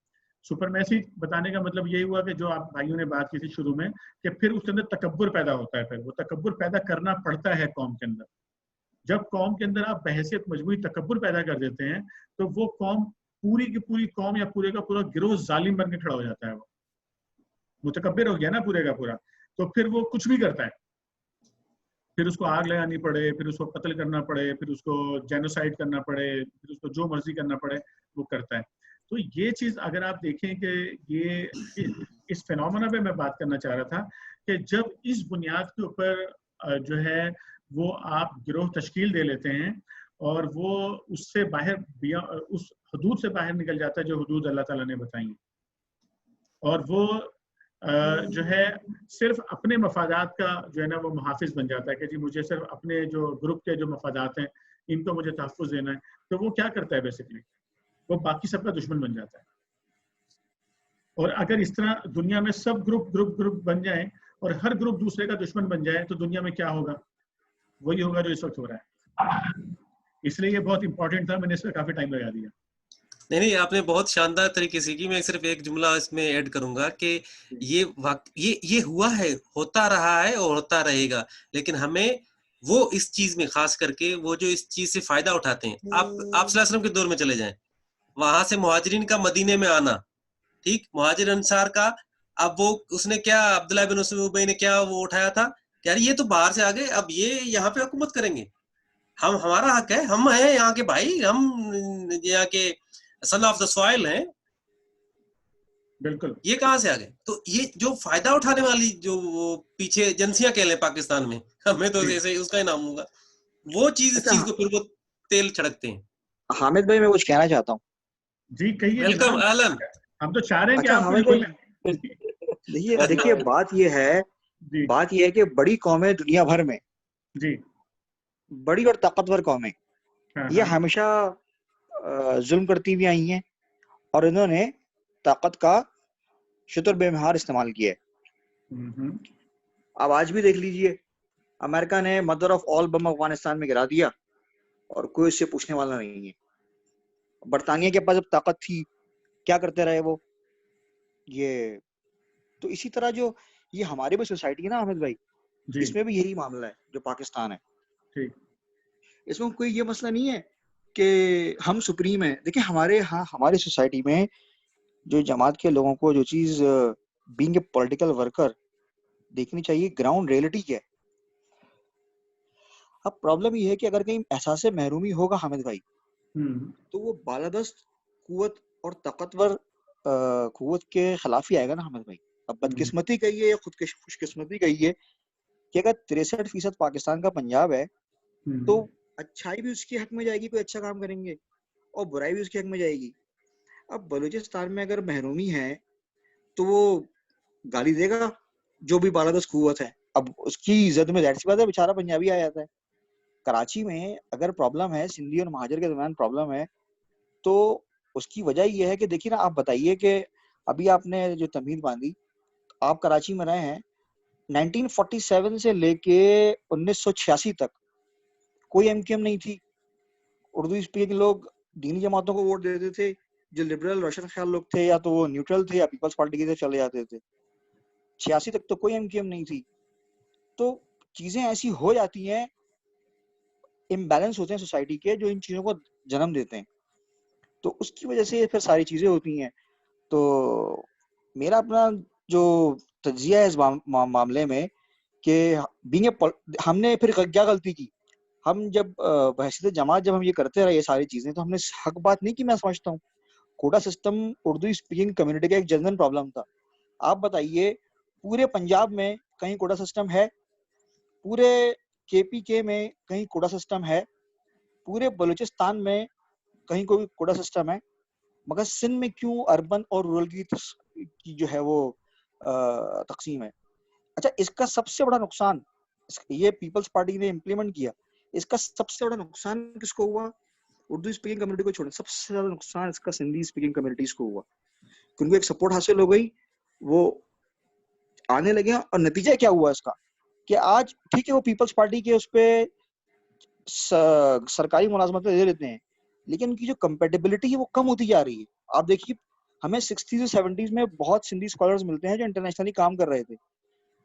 سپرمیسی بتانے کا مطلب یہی ہوا کہ جو آپ بھائیوں نے بات کی تھی شروع میں, کہ پھر اس کے اندر تکبر پیدا ہوتا ہے, پھر وہ تکبر پیدا کرنا پڑتا ہے قوم کے اندر. جب قوم کے اندر آپ بحیثیت مجموعی تکبر پیدا کر دیتے ہیں تو وہ قوم پوری کی پوری قوم یا پورے کا پورا گروہ ظالم بن کے کھڑا ہو جاتا ہے, وہ متکبر ہو گیا نا پورے کا پورا, تو پھر وہ کچھ بھی کرتا ہے, پھر اس کو آگ لگانی پڑے, پھر اس کو قتل کرنا پڑے, پھر اس کو جینوسائڈ کرنا پڑے, پھر اس کو جو مرضی کرنا پڑے وہ کرتا ہے. تو یہ چیز اگر آپ دیکھیں کہ یہ اس فینومینا پہ میں بات کرنا چاہ رہا تھا کہ جب اس بنیاد کے اوپر جو ہے وہ آپ گروہ تشکیل دے لیتے ہیں اور وہ اس سے باہر اس حدود سے باہر نکل جاتا ہے جو حدود اللہ تعالیٰ نے بتائی ہیں, اور وہ جو ہے صرف اپنے مفادات کا جو ہے نا وہ محافظ بن جاتا ہے کہ جی مجھے صرف اپنے جو گروپ کے جو مفادات ہیں ان کو مجھے تحفظ دینا ہے, تو وہ کیا کرتا ہے بیسیکلی, وہ باقی سب کا دشمن بن جاتا ہے. اور اگر اس طرح دنیا میں سب گروپ بن جائیں اور ہر گروپ دوسرے کا دشمن بن جائے تو دنیا میں کیا ہوگا, وہی ہوگا جو اس وقت ہو رہا ہے. اس لیے یہ بہت امپورٹنٹ تھا, میں نے اس پہ کافی ٹائم لگا دیا. نہیں آپ نے بہت شاندار طریقے سے کی. میں صرف ایک جملہ اس میں ایڈ کروں گا کہ یہ ہوا ہے, ہوتا رہا ہے اور ہوتا رہے گا, لیکن ہمیں وہ اس چیز میں خاص کر کے وہ جو اس چیز سے فائدہ اٹھاتے ہیں, آپ صلی اللہ علیہ وسلم کے دور میں چلے جائیں, وہاں سے مہاجرین کا مدینے میں آنا, ٹھیک, مہاجر انصار کا, اب وہ اس نے کیا, عبداللہ بن ابی نے کیا وہ اٹھایا تھا کہ یار یہ تو باہر سے آ گئے, اب یہ یہاں پہ حکومت کریں گے, ہمارا حق ہے, ہم ہیں یہاں کے بھائی, ہم یہاں کے سن آف دا سوائل ہیں, بالکل. یہ کہاں سے آ گئے؟ تو یہ جو فائدہ اٹھانے والی جو وہ پیچھے ایجنسیاں کہہ لیں پاکستان میں, ہمیں تو ایسے اس کا ہی نام ہوگا, وہ چیز اس چیز کو پھر وہ تیل چھڑکتے ہیں. حامد بھائی میں کچھ کہنا چاہتا ہوں. جی کہیے. ویلکم, اہلن. ہم تو چاہ رہے ہیں کہ اچھا آپ حامد بھائی دیکھیے بات یہ ہے کہ بڑی قومیں دنیا بھر میں, جی, بڑی اور طاقتور قومیں, یہ ہمیشہ ظلم کرتی ہوئی آئی ہیں اور انہوں نے طاقت کا شتر بے مہار استعمال کیا ہے. اب آج بھی دیکھ لیجئے, امریکہ نے مدر آف آل بم افغانستان میں گرا دیا اور کوئی اس سے پوچھنے والا نہیں ہے. برطانیہ کے پاس جب طاقت تھی کیا کرتے رہے وہ, یہ تو اسی طرح جو یہ ہماری بھی سوسائٹی ہے نا حامد بھائی, اس میں بھی یہی معاملہ ہے جو پاکستان ہے. اس میں کوئی یہ مسئلہ نہیں ہے کہ ہم سپریم ہیں. دیکھیں ہماری سوسائٹی میں جو جماعت کے لوگوں کو جو چیز بینگ اے پولیٹیکل ورکر دیکھنی چاہیے, گراؤنڈ ریئلٹی کیا ہے. اب پرابلم یہ ہے کہ اگر کہیں احساس محرومی ہوگا حامد بھائی, تو وہ بالادست قوت اور طاقتور قوت کے خلاف ہی آئے گا نا حامد بھائی. اب بدقسمتی کہیے یا خوش قسمتی کہیے کہ اگر 63% پاکستان کا پنجاب ہے تو اچھائی بھی اس کے حق میں جائے گی, کوئی اچھا کام کریں گے, اور برائی بھی اس کے حق میں جائے گی. اب بلوچستان میں اگر محرومی ہے تو وہ گالی دے گا جو بھی بالادست قوت ہے. اب اس کی عزت میں ظاہر سی بات ہے بیچارہ پنجابی آ جاتا ہے. کراچی میں اگر پرابلم ہے, سندھی اور مہاجر کے درمیان پرابلم ہے, تو اس کی وجہ یہ ہے کہ دیکھیے نا, آپ بتائیے کہ ابھی آپ نے جو تمہید باندھی, آپ کراچی میں رہے ہیں 1947 سے لے کے 1986 تک کوئی ایم کیو ایم نہیں تھی. اردو اسپیکنگ لوگ دینی جماعتوں کو ووٹ دیتے تھے, جو لبرل روشن خیال لوگ تھے یا تو وہ نیوٹرل تھے یا پیپلز پارٹی کے چلے جاتے تھے. 86 تک تو کوئی ایم کیو ایم نہیں تھی. تو چیزیں ایسی ہو جاتی ہیں, امبیلنس ہوتے ہیں سوسائٹی کے, جو ان چیزوں کو جنم دیتے ہیں. تو اس کی وجہ سے پھر ساری چیزیں ہوتی ہیں. تو میرا اپنا جو تجزیہ ہے اس معاملے میں کہ ہم نے پھر کیا غلطی کی, ہم جب بحثیت جماعت جب ہم یہ کرتے رہے یہ ساری چیزیں, تو ہم نے حق بات نہیں کی. میں سمجھتا ہوں quota system Urdu speaking community کا ایک جنرل پرابلم تھا. آپ بتائیے پورے پنجاب میں کہیں کوٹا سسٹم ہے, پورے کے پی کے میں کہیں کوٹا سسٹم ہے, پورے بلوچستان میں کہیں کوئی کوٹا سسٹم ہے, مگر سندھ میں کیوں اربن اور رورل کی جو ہے وہ تقسیم ہے. اچھا اس کا سب سے بڑا نقصان یہ پیپلز پارٹی نے امپلیمنٹ کیا, اس کا سب سے بڑا نقصان کس کو ہوا؟ اردو اسپیکنگ کمیونٹی کو چھوڑیں, سب سے زیادہ نقصان اس کا سندھی اسپیکنگ کمیونٹیز کو ہوا, کیونکہ ایک سپورٹ حاصل ہو گئی, وہ آنے لگے. اور نتیجہ کیا ہوا اس کا کہ آج ٹھیک ہے وہ پیپلز پارٹی کے اس پہ سرکاری ملازمتیں دے لیتے ہیں, لیکن ان کی جو کمپیٹیبلٹی ہے وہ کم ہوتی جا رہی ہے. آپ دیکھیے ہمیں 60s اور 70s میں بہت سندھی اسکالرز ملتے ہیں جو انٹرنیشنلی کام کر رہے تھے,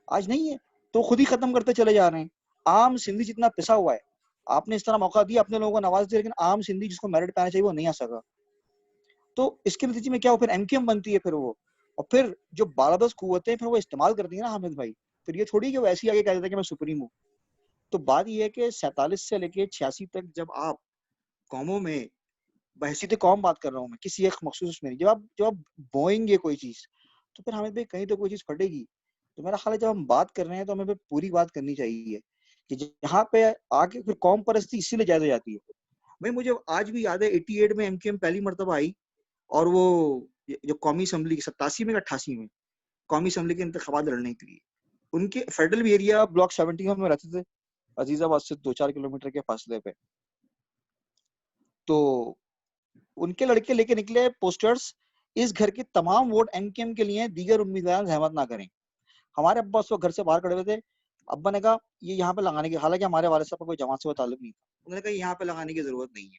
آج نہیں ہے, تو خود ہی ختم کرتے چلے جا رہے ہیں. عام سندھی جتنا پسا ہوا ہے, آپ نے اس طرح موقع دیا اپنے لوگوں کو نواز دیا, لیکن عام سندھی جس کو میرٹ پہ آنا چاہیے وہ نہیں آ سکا. تو اس کے نتیجے میں کیا ہو, پھر ایم کیو ایم بنتی ہے پھر وہ, اور پھر جو بالادست قوتیں پھر وہ استعمال کرتی ہیں نا حامد بھائی, پھر یہ تھوڑی کہ وہ ایسی آگے کہہ دیتا ہے کہ میں سپریم ہوں. تو بات یہ ہے کہ 47 سے لے کے 86 تک جب آپ قوموں میں, بحثیت قوم بات کر رہا ہوں میں, کسی ایک مخصوص میں نہیں, جب آپ بوئیں گے کوئی چیز تو پھر حامد بھائی کہیں تو کوئی چیز پھٹے گی. تو میرا خیال ہے جب ہم بات کر رہے ہیں تو ہمیں پوری بات کرنی چاہیے کہ جہاں پہ آ کے پھر قوم پرستی اسی لیے جائز ہو جاتی ہے. بھائی مجھے آج بھی یاد ہے 88 میں ایم کیو ایم پہلی مرتبہ آئی, اور وہ جو قومی اسمبلی 87 میں 88 میں قومی اسمبلی کے انتخابات لڑنے کے لیے, ان کے فیڈرل ایریا بلاک 17 میں رہتے تھے, عزیز آباد سے 2-4 کلومیٹر کے فاصلے پہ. تو ان کے لڑکے لے کے نکلے پوسٹرز, اس گھر کے تمام ووٹ ایم کیو ایم کے لیے, دیگر امیدوار زحمت نہ کریں. ہمارے ابا اس وقت گھر سے باہر کھڑے ہوئے تھے, ابا نے کہا یہ یہاں پہ لگانے کی, حالانکہ ہمارے والد صاحب کا کوئی جماعت سے وہ تعلق نہیں تھا, انہوں نے کہا یہاں پہ لگانے کی ضرورت نہیں ہے.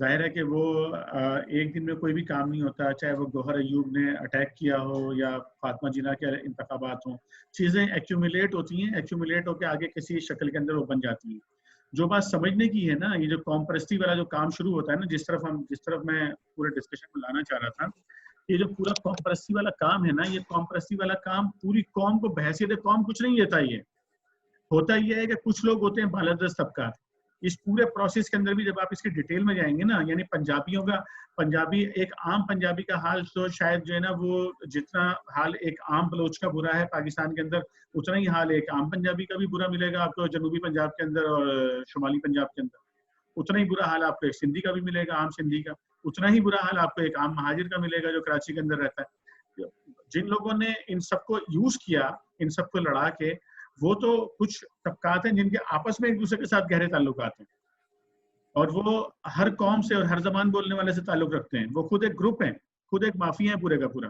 ظاہر ہے کہ وہ ایک دن میں کوئی بھی کام نہیں ہوتا، چاہے وہ گوہر ایوب نے اٹیک کیا ہو یا فاطمہ جناح کے انتخابات ہوں، چیزیں ایکیومولیٹ ہوتی ہیں، ایکیومولیٹ ہو کے آگے کسی شکل کے اندر وہ بن جاتی ہیں. جو بات سمجھنے کی ہے نا، یہ جو قوم پرستی والا جو کام شروع ہوتا ہے نا، جس طرف میں پورے ڈسکشن کو لانا چاہ رہا تھا، یہ جو پورا قوم پرستی والا کام ہے نا، یہ قوم پرستی والا کام پوری قوم کو بحیثیت قوم کچھ نہیں دیتا. یہ ہوتا یہ ہے کہ کچھ لوگ ہوتے ہیں بالادست طبقات. اس پورے پروسیس کے اندر بھی جب آپ اس کی ڈیٹیل میں جائیں گے نا، یعنی ایک عام پنجابی کا حال تو شاید جو ہے نا وہ جتنا حال ایک عام بلوچ کا برا ہے پاکستان کے اندر، اتنا ہی حال ایک عام پنجابی کا بھی برا ملے گا آپ کو جنوبی پنجاب کے اندر اور شمالی پنجاب کے اندر. اتنا ہی برا حال آپ کو ایک سندھی کا بھی ملے گا، عام سندھی کا. اتنا ہی برا حال آپ کو ایک عام مہاجر کا ملے گا جو کراچی کے اندر رہتا ہے. جن لوگوں نے ان سب کو یوز کیا، ان سب کو لڑا کے، وہ تو کچھ طبقات ہیں جن کے آپس میں ایک دوسرے کے ساتھ گہرے تعلقات ہیں، اور وہ ہر قوم سے اور ہر زبان بولنے والے سے تعلق رکھتے ہیں. وہ خود ایک گروپ ہیں، خود ایک مافیا ہیں پورے کا پورا،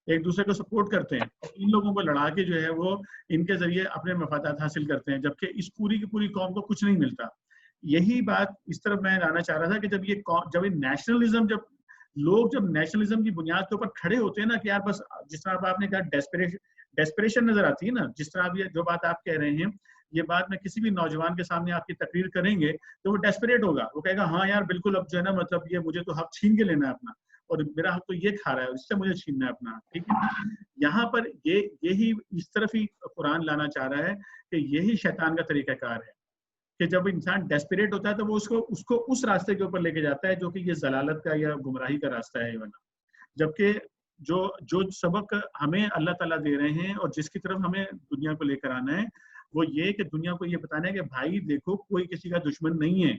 ایک دوسرے کو سپورٹ کرتے ہیں. ان لوگوں کو لڑا کے جو ہے وہ ان کے ذریعے اپنے مفادات حاصل کرتے ہیں، جبکہ اس پوری کی پوری قوم کو کچھ نہیں ملتا. یہی بات اس طرف میں لانا چاہ رہا تھا کہ جب یہ نیشنلزم، جب نیشنلزم کی بنیاد کے اوپر کھڑے ہوتے ہیں نا کہ یار بس، جس طرح آپ نے کہا ڈیسپریشن نظر آتی ہے نا، جس طرح آپ یہ جو بات آپ کہہ رہے ہیں، یہ بات میں کسی بھی نوجوان کے سامنے آپ کی تقریر کریں گے تو وہ ڈیسپریٹ ہوگا. وہ کہے گا ہاں یار بالکل، اب جو ہے نا مطلب یہ مجھے تو حق چھین کے لینا ہے اپنا، اور میرا حق تو یہ کھا رہا ہے، اس سے مجھے چھیننا ہے اپنا. ٹھیک ہے، یہاں پر یہی اس طرف ہی قرآن لانا چاہ رہا ہے کہ یہی شیطان کا طریقہ کار ہے کہ جب انسان ڈیسپریٹ ہوتا ہے تو وہ اس کو اس راستے کے اوپر لے کے جاتا ہے جو کہ یہ ضلالت کا یا گمراہی کا راستہ ہے. جبکہ جو سبق ہمیں اللہ تعالیٰ دے رہے ہیں اور جس کی طرف ہمیں دنیا کو لے کر آنا ہے، وہ یہ کہ دنیا کو یہ بتانا ہے کہ بھائی دیکھو، کوئی کسی کا دشمن نہیں ہے.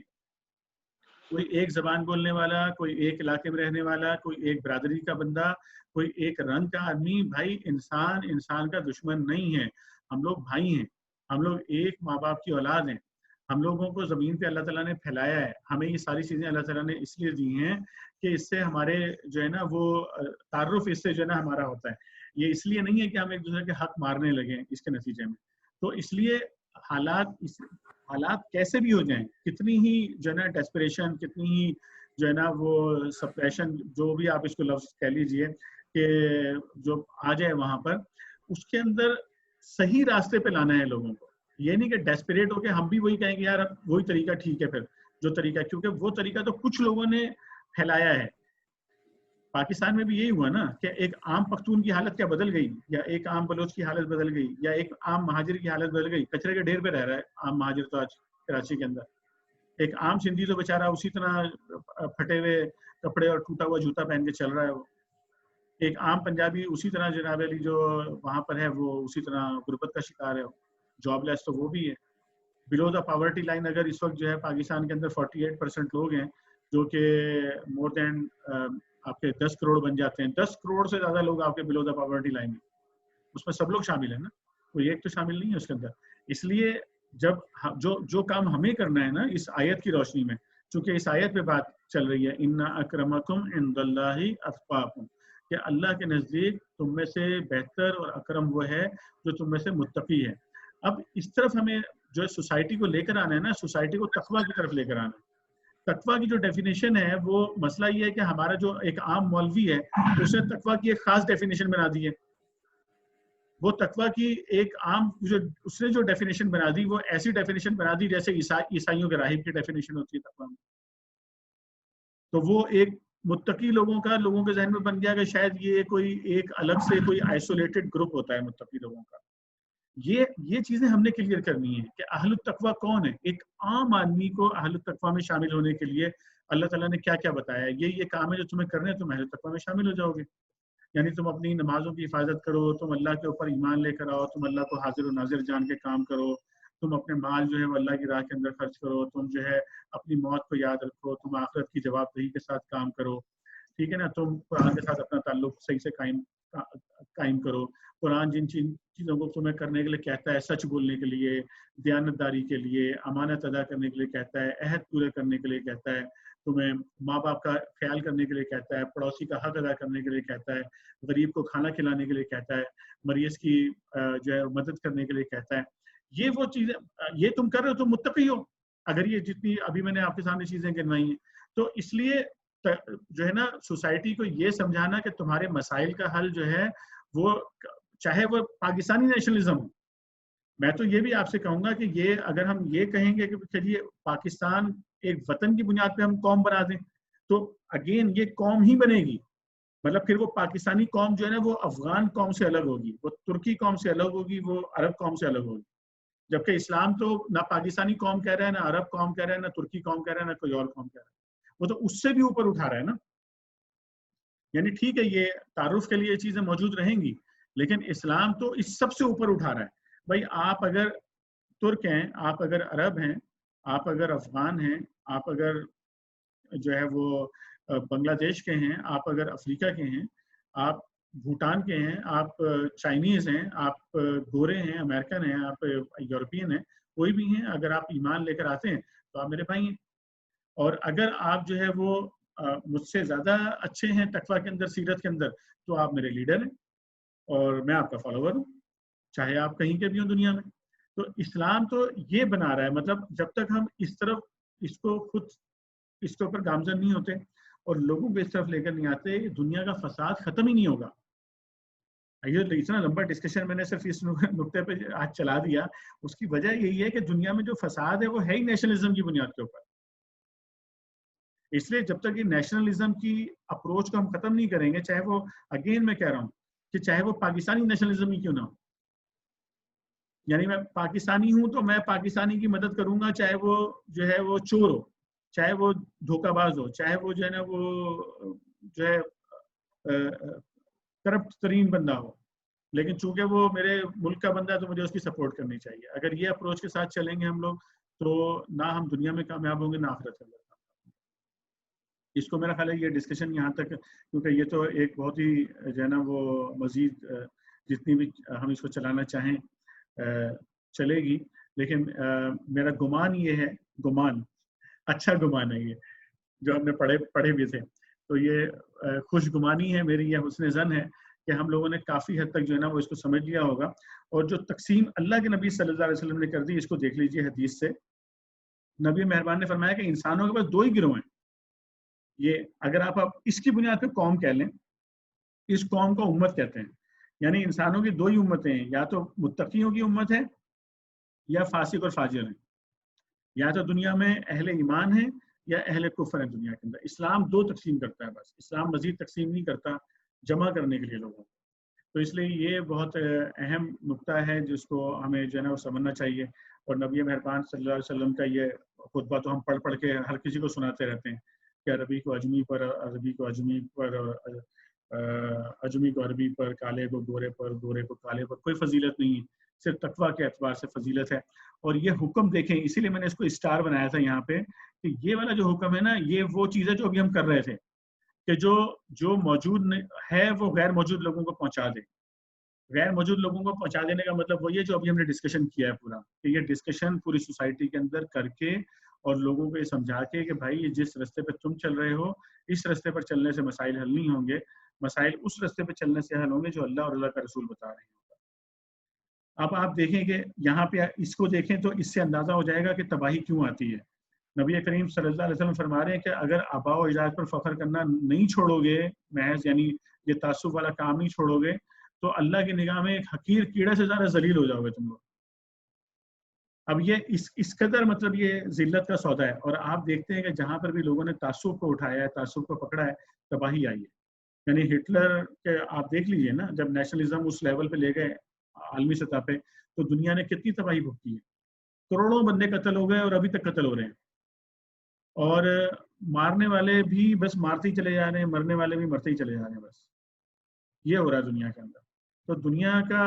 کوئی ایک زبان بولنے والا، کوئی ایک علاقے میں رہنے والا، کوئی ایک برادری کا بندہ، کوئی ایک رنگ کا آدمی، بھائی انسان کا دشمن نہیں ہے. ہم لوگ بھائی ہیں، ہم لوگ ایک ماں باپ کی اولاد ہیں. ہم لوگوں کو زمین پہ اللہ تعالیٰ نے پھیلایا ہے. ہمیں یہ ساری چیزیں اللہ تعالیٰ نے اس لیے دی ہیں کہ اس سے ہمارے جو ہے نا وہ تعارف اس سے جو ہے نا ہمارا ہوتا ہے. یہ اس لیے نہیں ہے کہ ہم ایک دوسرے کے حق مارنے لگیں اس کے نتیجے میں. تو اس لیے حالات کیسے بھی ہو جائیں، کتنی ہی جو ہے نا ڈیسپریشن، کتنی ہی جو ہے نا وہ سپریشن، جو بھی آپ اس کو لفظ کہہ لیجئے، کہ جو آ جائے وہاں پر، اس کے اندر صحیح راستے پہ لانا ہے لوگوں کو. یہ نہیں کہ ڈیسپریٹ ہو کے ہم بھی وہی کہیں گے یار وہی طریقہ ٹھیک ہے، پھر جو طریقہ، کیونکہ وہ طریقہ تو کچھ لوگوں نے پھیلایا ہے. پاکستان میں بھی یہی ہوا نا کہ ایک عام پختون کی حالت کیا بدل گئی، یا ایک عام بلوچ کی حالت بدل گئی، یا ایک عام مہاجر کی حالت بدل گئی. کچرے کے ڈھیر پہ رہ رہا ہے عام مہاجر تو آج کراچی کے اندر. ایک عام سندھی تو بیچارہ اسی طرح پھٹے ہوئے کپڑے اور ٹوٹا ہوا جوتا پہن کے چل رہا ہے. وہ ایک عام پنجابی اسی طرح جناب علی جو وہاں پر ہے وہ اسی طرح غربت کا شکار ہے، جاب لیس تو وہ بھی ہے. بلو دا پاورٹی لائن اگر اس وقت جو ہے پاکستان کے اندر 48% لوگ ہیں جو کہ مور دین آپ کے 10 کروڑ بن جاتے ہیں. 10 کروڑ سے زیادہ لوگ آپ کے بلو دا پاورٹی لائن میں، اس میں سب لوگ شامل ہیں نا، کوئی ایک تو شامل نہیں ہے اس کے اندر. اس لیے جب جو کام ہمیں کرنا ہے نا اس آیت کی روشنی میں، چونکہ اس آیت پہ بات چل رہی ہے، ان اکرمکم عند اللہ اتقاکم، کہ اللہ کے نزدیک تم میں سے بہتر اور اکرم وہ ہے جو تم میں سے متقی ہے. اب اس طرف ہمیں جو ہے سوسائٹی کو لے کر آنا ہے نا، سوسائٹی کو تقویٰ کی طرف لے کر آنا ہے. تقویٰ کی جو ڈیفینیشن ہے، وہ مسئلہ یہ ہے کہ ہمارا جو ایک عام مولوی ہے اس نے تقویٰ کی ایک خاص ڈیفینیشن بنا دی ہے. وہ تقویٰ کی ایک عام اس نے جو ڈیفینیشن بنا دی، وہ ایسی ڈیفینیشن بنا دی جیسے عیسائیوں کے راہب کی ڈیفینیشن ہوتی ہے تقویٰ میں. تو وہ ایک متقی لوگوں کے ذہن میں بن گیا کہ شاید یہ کوئی ایک الگ سے کوئی آئسولیٹڈ گروپ ہوتا ہے متقی لوگوں کا. یہ چیزیں ہم نے کلیئر کرنی ہے کہ اہل التقویٰ کون ہے. ایک عام آدمی کو اہل التقویٰ میں شامل ہونے کے لیے اللہ تعالیٰ نے کیا کیا بتایا ہے. یہ کام ہے جو تمہیں کرنے ہیں، تم اہل التقویٰ میں شامل ہو جاؤ گے. یعنی تم اپنی نمازوں کی حفاظت کرو، تم اللہ کے اوپر ایمان لے کر آؤ، تم اللہ کو حاضر و ناظر جان کے کام کرو، تم اپنے مال جو ہے وہ اللہ کی راہ کے اندر خرچ کرو، تم جو ہے اپنی موت کو یاد رکھو، تم آخرت کی جواب دہی کے ساتھ کام کرو. ٹھیک ہے نا، تم قرآن کے ساتھ اپنا تعلق صحیح سے قائم کرو. قرآن جن چیزوں کو تمہیں کرنے کے لیے کہتا ہے، سچ بولنے کے لیے، دیانت داری کے لیے، امانت ادا کرنے کے لیے کہتا ہے، عہد پورے کرنے کے لیے کہتا ہے، تمہیں ماں باپ کا خیال کرنے کے لیے کہتا ہے، پڑوسی کا حق ادا کرنے کے لیے کہتا ہے، غریب کو کھانا کھلانے کے لیے کہتا ہے، مریض کی جو ہے مدد کرنے کے لیے کہتا ہے. یہ وہ چیزیں یہ تم کر رہے ہو، تم متقی ہو. اگر یہ جتنی ابھی میں نے آپ کے سامنے چیزیں گنوائی ہیں تو اس لیے جو ہے نا سوسائٹی کو یہ سمجھانا کہ تمہارے مسائل کا حل جو ہے وہ چاہے وہ پاکستانی نیشنلزم ہو. میں تو یہ بھی آپ سے کہوں گا کہ یہ اگر ہم یہ کہیں گے کہ چلیے پاکستان ایک وطن کی بنیاد پہ ہم قوم بنا دیں تو اگین یہ قوم ہی بنے گی, مطلب پھر وہ پاکستانی قوم جو ہے نا وہ افغان قوم سے الگ ہوگی, وہ ترکی قوم سے الگ ہوگی, وہ عرب قوم سے الگ ہوگی. جبکہ اسلام تو نہ پاکستانی قوم کہہ رہا ہے, نہ عرب قوم کہہ رہا ہے, نہ ترکی قوم کہہ رہا ہے, نہ کوئی اور قوم کہہ رہا ہے, وہ تو اس سے بھی اوپر اٹھا رہا ہے نا. یعنی ٹھیک ہے یہ تعارف کے لیے یہ چیزیں موجود رہیں گی, لیکن اسلام تو اس سب سے اوپر اٹھا رہا ہے. بھائی آپ اگر ترک ہیں, آپ اگر عرب ہیں, آپ اگر افغان ہیں, آپ اگر جو ہے وہ بنگلہ دیش کے ہیں, آپ اگر افریقہ کے ہیں, آپ بھوٹان کے ہیں, آپ چائنیز ہیں, آپ گورے ہیں, امریکن ہیں, آپ یورپین ہیں, کوئی بھی ہیں, اگر آپ ایمان لے کر آتے ہیں تو آپ میرے بھائی ہیں. اور اگر آپ جو ہے وہ مجھ سے زیادہ اچھے ہیں تقویٰ کے اندر, سیرت کے اندر, تو آپ میرے لیڈر ہیں اور میں آپ کا فالوور ہوں, چاہے آپ کہیں کے بھی ہوں دنیا میں. تو اسلام تو یہ بنا رہا ہے, مطلب جب تک ہم اس طرف اس کو خود اس کے اوپر گامزن نہیں ہوتے اور لوگوں کو اس طرف لے کر نہیں آتے, دنیا کا فساد ختم ہی نہیں ہوگا. یہ اتنا لمبا ڈسکشن میں نے صرف اس نقطے پہ آج چلا دیا, اس کی وجہ یہی ہے کہ دنیا میں جو فساد ہے وہ ہے ہی نیشنلزم کی بنیاد کے اوپر. اس لیے جب تک یہ نیشنلزم کی اپروچ کو ہم ختم نہیں کریں گے, چاہے وہ اگین میں کہہ رہا ہوں کہ چاہے وہ پاکستانی نیشنلزم ہی کیوں نہ ہو, یعنی میں پاکستانی ہوں تو میں پاکستانی کی مدد کروں گا, چاہے وہ جو ہے وہ چور ہو, چاہے وہ دھوکہ باز ہو, چاہے وہ جو ہے نا وہ جو ہے کرپٹ ترین بندہ ہو, لیکن چونکہ وہ میرے ملک کا بندہ ہے تو مجھے اس کی سپورٹ کرنی چاہیے. اگر یہ اپروچ کے ساتھ چلیں گے ہم لوگ تو نہ ہم دنیا میں کامیاب ہوں گے نہ آخرت میں. اس کو میرا خیال ہے یہ ڈسکشن یہاں تک, کیونکہ یہ تو ایک بہت ہی جو ہے نا وہ مزید جتنی بھی ہم اس کو چلانا چاہیں چلے گی, لیکن میرا گمان یہ ہے, گمان اچھا گمان ہے یہ جو ہم نے پڑھے بھی تھے, تو یہ خوش گمانی ہے میری, یہ حسن ظن ہے کہ ہم لوگوں نے کافی حد تک جو ہے نا وہ اس کو سمجھ لیا ہوگا. اور جو تقسیم اللہ کے نبی صلی اللہ علیہ وسلم نے کر دی, اس کو دیکھ لیجئے حدیث سے. نبی مہربان نے فرمایا کہ انسانوں کے پاس دو ہی گروہ ہیں. یہ اگر آپ اس کی بنیاد پہ قوم کہہ لیں, اس قوم کو امت کہتے ہیں. یعنی انسانوں کی دو ہی امتیں ہیں, یا تو متقیوں کی امت ہے یا فاسق اور فاجر ہیں, یا تو دنیا میں اہل ایمان ہیں یا اہل کفر ہیں دنیا کے اندر. اسلام دو تقسیم کرتا ہے بس, اسلام مزید تقسیم نہیں کرتا جمع کرنے کے لیے لوگوں کو. تو اس لیے یہ بہت اہم نقطہ ہے جس کو ہمیں جو ہے نا وہ سمجھنا چاہیے. اور نبی مہربان صلی اللہ علیہ وسلم کا یہ خطبہ تو ہم پڑھ کے ہر کسی کو سناتے رہتے ہیں کہ عربی کو اجمی پر, عربی کو اجمی پر, اجمی کو عربی پر, کالے کو گورے پر, گورے کو کالے پر. کوئی فضیلت نہیں ہے, صرف تقویٰ کے اعتبار سے فضیلت ہے. اور یہ حکم دیکھیں, اسی لیے میں نے اس کو اسٹار بنایا تھا یہاں پہ, کہ یہ والا جو حکم ہے نا, یہ وہ چیز ہے جو ابھی ہم کر رہے تھے کہ جو موجود ہے وہ غیر موجود لوگوں کو پہنچا دے. غیر موجود لوگوں کو پہنچا دینے کا مطلب وہی ہے جو ابھی ہم نے ڈسکشن کیا ہے پورا, کہ یہ ڈسکشن پوری سوسائٹی کے اندر کر کے اور لوگوں کو یہ سمجھا کے کہ بھائی یہ جس راستے پہ تم چل رہے ہو, اس راستے پر چلنے سے مسائل حل نہیں ہوں گے, مسائل اس راستے پہ چلنے سے حل ہوں گے جو اللہ اور اللہ کا رسول بتا رہے ہیں. اب آپ دیکھیں کہ یہاں پہ اس کو دیکھیں تو اس سے اندازہ ہو جائے گا کہ تباہی کیوں آتی ہے. نبی کریم صلی اللہ علیہ وسلم فرما رہے ہیں کہ اگر آباء و اجداد پر فخر کرنا نہیں چھوڑو گے محض, یعنی یہ تعصب والا کام نہیں چھوڑو گے, تو اللہ کی نگاہ میں ایک حقیر کیڑے سے زیادہ ذلیل ہو جاؤ گے تم لوگ. اب یہ اس قدر مطلب یہ ذلت کا سودا ہے. اور آپ دیکھتے ہیں کہ جہاں پر بھی لوگوں نے تعصب کو اٹھایا ہے, تعصب کو پکڑا ہے, تباہی آئی ہے. یعنی ہٹلر کے آپ دیکھ لیجئے نا, جب نیشنلزم اس لیول پہ لے گئے عالمی سطح پہ, تو دنیا نے کتنی تباہی بھگتی ہے. کروڑوں بندے قتل ہو گئے اور ابھی تک قتل ہو رہے ہیں, اور مارنے والے بھی بس مارتے ہی چلے جا رہے ہیں, مرنے والے بھی مرتے ہی چلے جا رہے ہیں. بس یہ ہو رہا ہے دنیا کے اندر. تو دنیا کا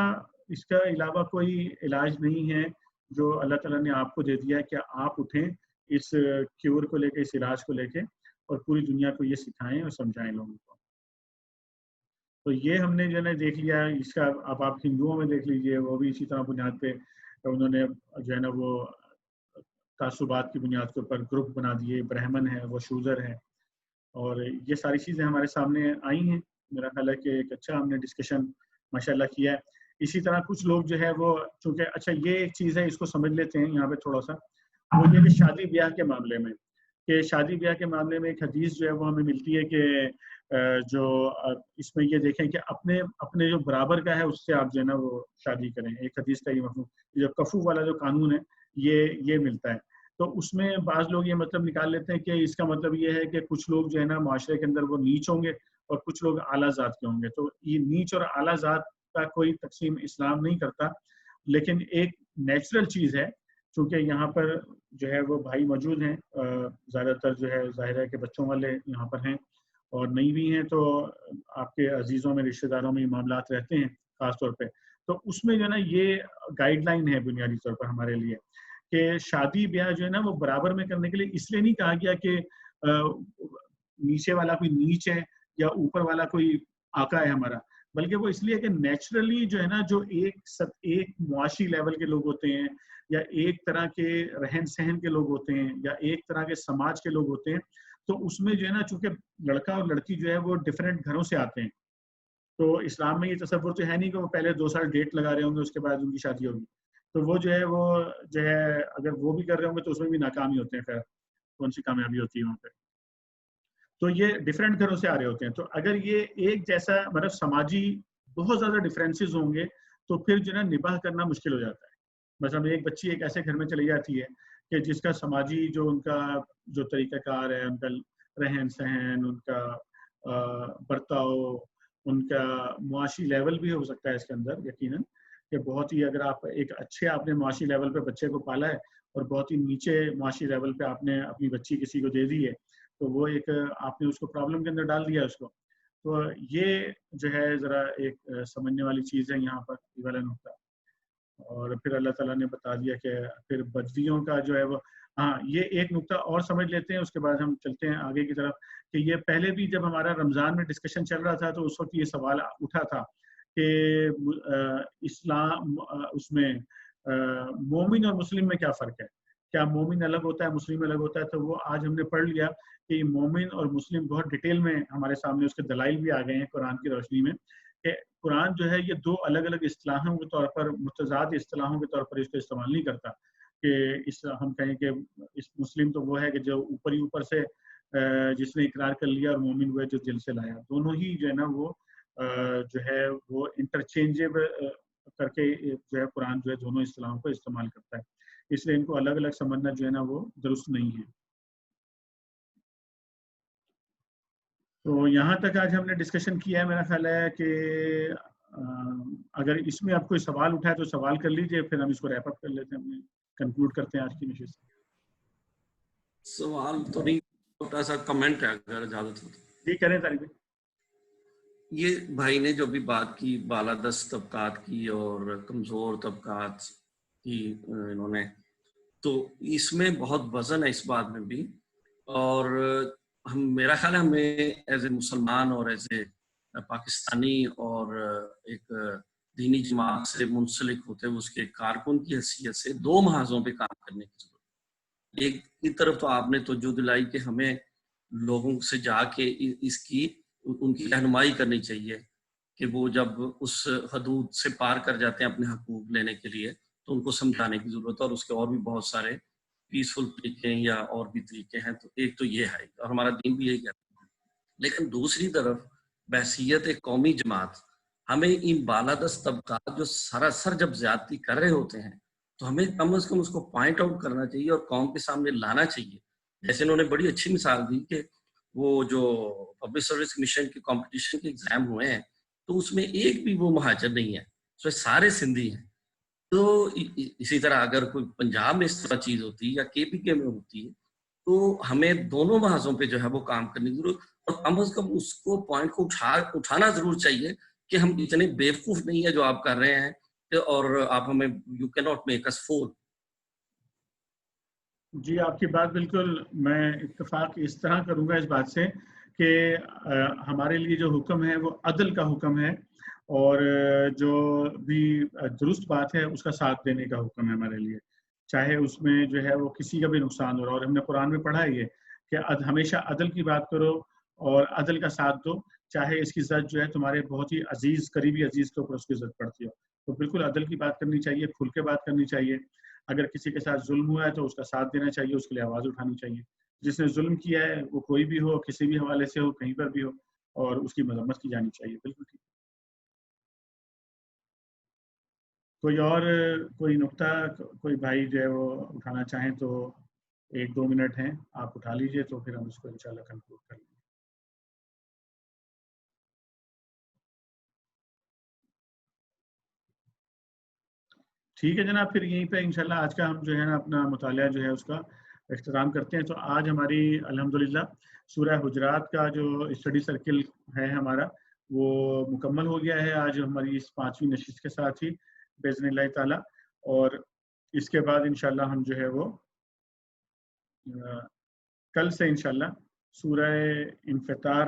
اس کا علاوہ کوئی علاج نہیں ہے جو اللہ تعالیٰ نے آپ کو دے دیا ہے کہ آپ اٹھیں اس کیور کو لے کے, اس علاج کو لے کے, اور پوری دنیا کو یہ سکھائیں اور سمجھائیں لوگوں کو. تو یہ ہم نے جو ہے نا دیکھ لیا. اس کا اب آپ ہندوؤں میں دیکھ لیجئے, وہ بھی اسی طرح بنیاد پہ انہوں نے جو ہے نا وہ تعصبات کی بنیاد کے اوپر گروپ بنا دیے. برہمن ہے, وہ شوذر ہے, اور یہ ساری چیزیں ہمارے سامنے آئی ہیں. میرا خیال ہے کہ ایک اچھا ہم نے ڈسکشن ماشاءاللہ کیا ہے. اسی طرح کچھ لوگ جو ہے وہ, چونکہ اچھا یہ ایک چیز ہے اس کو سمجھ لیتے ہیں یہاں پہ تھوڑا سا, وہ یہ کہ شادی بیاہ کے معاملے میں کہ شادی بیاہ کے معاملے میں ایک حدیث جو ہے وہ ہمیں ملتی ہے کہ جو اس میں یہ دیکھیں کہ اپنے جو برابر کا ہے اس سے آپ جو ہے نا وہ شادی کریں. ایک حدیث کا یہ مفہوم، جو کفو والا جو قانون ہے یہ ملتا ہے. تو اس میں بعض لوگ یہ مطلب نکال لیتے ہیں کہ اس کا مطلب یہ ہے کہ کچھ لوگ جو ہے نا معاشرے کے اندر وہ نیچ ہوں گے اور کچھ لوگ اعلیٰ ذات کے ہوں گے. تو یہ نیچ اور اعلیٰ ذات کا کوئی تقسیم اسلام نہیں کرتا، لیکن ایک نیچرل چیز ہے. چونکہ یہاں پر جو ہے وہ بھائی موجود ہیں، زیادہ تر جو ہے ظاہر ہے کہ بچوں والے یہاں پر ہیں اور نہیں بھی ہیں، تو آپ کے عزیزوں میں رشتہ داروں میں یہ معاملات رہتے ہیں خاص طور پہ. تو اس میں جو ہے نا یہ گائیڈ لائن ہے بنیادی طور پر ہمارے لیے کہ شادی بیاہ جو ہے نا وہ برابر میں کرنے کے لیے اس لیے نہیں کہا گیا کہ نیچے والا کوئی نیچ ہے یا اوپر والا کوئی آقا ہے ہمارا، بلکہ وہ اس لیے کہ نیچرلی جو ہے نا جو ایک معاشی لیول کے لوگ ہوتے ہیں یا ایک طرح کے رہن سہن کے لوگ ہوتے ہیں یا ایک طرح کے سماج کے لوگ ہوتے ہیں، تو اس میں جو ہے نا چونکہ لڑکا اور لڑکی جو ہے وہ ڈفرینٹ گھروں سے آتے ہیں. تو اسلام میں یہ تصور تو ہے نہیں کہ وہ پہلے 2 سال ڈیٹ لگا رہے ہوں گے اس کے بعد ان کی شادی ہوگی. تو وہ جو ہے اگر وہ بھی کر رہے ہوں گے تو اس میں بھی ناکامی ہوتے ہیں. خیر کون سی کامیابی ہوتی ہے وہاں پہ. تو یہ ڈفرینٹ گھروں سے آ رہے ہوتے ہیں. تو اگر یہ ایک جیسا مطلب سماجی بہت زیادہ ڈفرینسز ہوں گے تو پھر جو ہے نا نباہ کرنا مشکل ہو جاتا ہے. مثلا ایک بچی ایک ایسے گھر میں چلی جاتی ہے کہ جس کا سماجی جو ان کا جو طریقہ کار ہے، ان کا رہن سہن، ان کا برتاؤ، ان کا معاشی لیول بھی ہو سکتا ہے اس کے اندر یقیناً کہ بہت ہی، اگر آپ ایک اچھے آپ نے معاشی لیول پہ بچے کو پالا ہے اور بہت ہی نیچے معاشی لیول پہ آپ نے اپنی بچی کسی کو دے دی ہے تو وہ ایک آپ نے اس کو پرابلم کے اندر ڈال دیا اس کو. تو یہ جو ہے ذرا ایک سمجھنے والی چیز ہے یہاں پر یہ والا نقطہ. اور پھر اللہ تعالیٰ نے بتا دیا کہ پھر بدویوں کا جو ہے وہ، ہاں یہ ایک نقطہ اور سمجھ لیتے ہیں، اس کے بعد ہم چلتے ہیں آگے کی طرف. کہ یہ پہلے بھی جب ہمارا رمضان میں ڈسکشن چل رہا تھا تو اس وقت یہ سوال اٹھا تھا کہ اسلام اس میں مومن اور مسلم میں کیا فرق ہے، کیا مومن الگ ہوتا ہے مسلم الگ ہوتا ہے. تو وہ آج ہم نے پڑھ لیا کہ مومن اور مسلم بہت ڈیٹیل میں ہمارے سامنے اس کے دلائل بھی آ گئے ہیں قرآن کی روشنی میں کہ قرآن جو ہے یہ 2 الگ الگ اصطلاحوں کے طور پر، متضاد اصطلاحوں کے طور پر اس کو استعمال نہیں کرتا کہ ہم کہیں کہ مسلم تو وہ ہے کہ جو اوپر سے جس نے اقرار کر لیا، اور مومن وہ ہے جو دل سے لایا. دونوں ہی جو ہے نا وہ جو ہے وہ انٹرچینجیبل کر کے جو ہے قرآن جو ہے دونوں اصطلاحوں کو استعمال کرتا ہے. اس لیے ان کو الگ الگ سمجھنا جو ہے نا وہ درست نہیں ہے. تو یہاں تک آج ہم نے ڈسکشن کیا ہے. میرا خیال ہے کہ اگر اس میں آپ کوئی سوال اٹھائے تو سوال کر لیجئے، پھر ہم اس کو ریپ اپ کر لیتے ہیں، کنکلوڈ کرتے ہیں آج کی نشست. سوال تو نہیں، چھوٹا سا کمنٹ ہے اگر اجازت ہو. جی کریں طارق بھائی. یہ بھائی نے جو بھی بات کی بالادست طبقات کی اور کمزور طبقات کی انہوں نے، تو اس میں بہت وزن ہے اس بات میں بھی. اور میرا خیال ہے ہمیں ایز اے مسلمان اور ایز اے پاکستانی اور ایک دینی جماعت سے منسلک ہوتے ہوئے اس کے کارکن کی حیثیت سے 2 محاذوں پہ کام کرنے کی ضرورت ہے. ایک کی طرف تو آپ نے توجہ دلائی کہ ہمیں لوگوں سے جا کے ان کی رہنمائی کرنی چاہیے کہ وہ جب اس حدود سے پار کر جاتے ہیں اپنے حقوق لینے کے لیے تو ان کو سمجھانے کی ضرورت ہے. اور اس کے اور بھی بہت سارے پیسفل طریقے یا اور بھی طریقے ہیں. تو ایک تو یہ ہے اور ہمارا دین بھی یہی کہتا ہے. لیکن دوسری طرف بحیثیت ایک قومی جماعت ہمیں ان بالادست طبقات جو سراسر جب زیادتی کر رہے ہوتے ہیں تو ہمیں کم از کم اس کو پوائنٹ آؤٹ کرنا چاہیے اور قوم کے سامنے لانا چاہیے. جیسے انہوں نے بڑی اچھی مثال دی کہ وہ جو پبلک سروس کمیشن کے کمپٹیشن کے ایگزام ہوئے ہیں تو اس میں ایک بھی وہ مہاجر نہیں ہے، اس میں سارے سندھی ہیں. تو اسی طرح اگر کوئی پنجاب میں اس طرح چیز ہوتی ہے یا کے پی کے میں ہوتی ہے تو ہمیں دونوں محاذوں پہ جو ہے وہ کام کرنے کی ضرورت، اور کم از کم اس کو پوائنٹ کو اٹھانا ضرور چاہیے کہ ہم اتنے بیوقوف نہیں ہیں جو آپ کر رہے ہیں اور آپ ہمیں یو کی ناٹ میک اس فول. جی آپ کی بات بالکل میں اتفاق اس طرح کروں گا اس بات سے کہ ہمارے لیے جو حکم ہے وہ عدل کا حکم ہے اور جو بھی درست بات ہے اس کا ساتھ دینے کا حکم ہے ہمارے لیے، چاہے اس میں جو ہے وہ کسی کا بھی نقصان ہو رہا. اور ہم نے قرآن میں پڑھا ہے کہ ہمیشہ عدل کی بات کرو اور عدل کا ساتھ دو، چاہے اس کی زد جو ہے تمہارے بہت ہی عزیز قریبی عزیز کے اوپر اس کی زد پڑتی ہو. تو بالکل عدل کی بات کرنی چاہیے، کھل کے بات کرنی چاہیے. اگر کسی کے ساتھ ظلم ہوا ہے تو اس کا ساتھ دینا چاہیے، اس کے لیے آواز اٹھانی چاہیے. جس نے ظلم کیا ہے وہ کوئی بھی ہو، کسی بھی حوالے سے ہو، کہیں پر بھی ہو، اور اس کی مذمت کی جانی چاہیے. بالکل ٹھیک. کوئی نقطہ کوئی بھائی جو ہے وہ اٹھانا چاہیں تو 1-2 منٹ ہیں، آپ اٹھا لیجئے تو پھر ہم اس کو انشاءاللہ کنکلوڈ کر لیں. ٹھیک ہے جناب، پھر یہیں پہ انشاءاللہ آج کا ہم جو ہے نا اپنا مطالعہ جو ہے اس کا اختتام کرتے ہیں. تو آج ہماری الحمدللہ سورہ حجرات کا جو اسٹڈی سرکل ہے ہمارا وہ مکمل ہو گیا ہے آج ہماری اس 5ویں نشست کے ساتھ ہی باذن اللہ تعالی. اور اس کے بعد انشاءاللہ ہم جو ہے وہ کل سے انشاءاللہ سورہ انفطار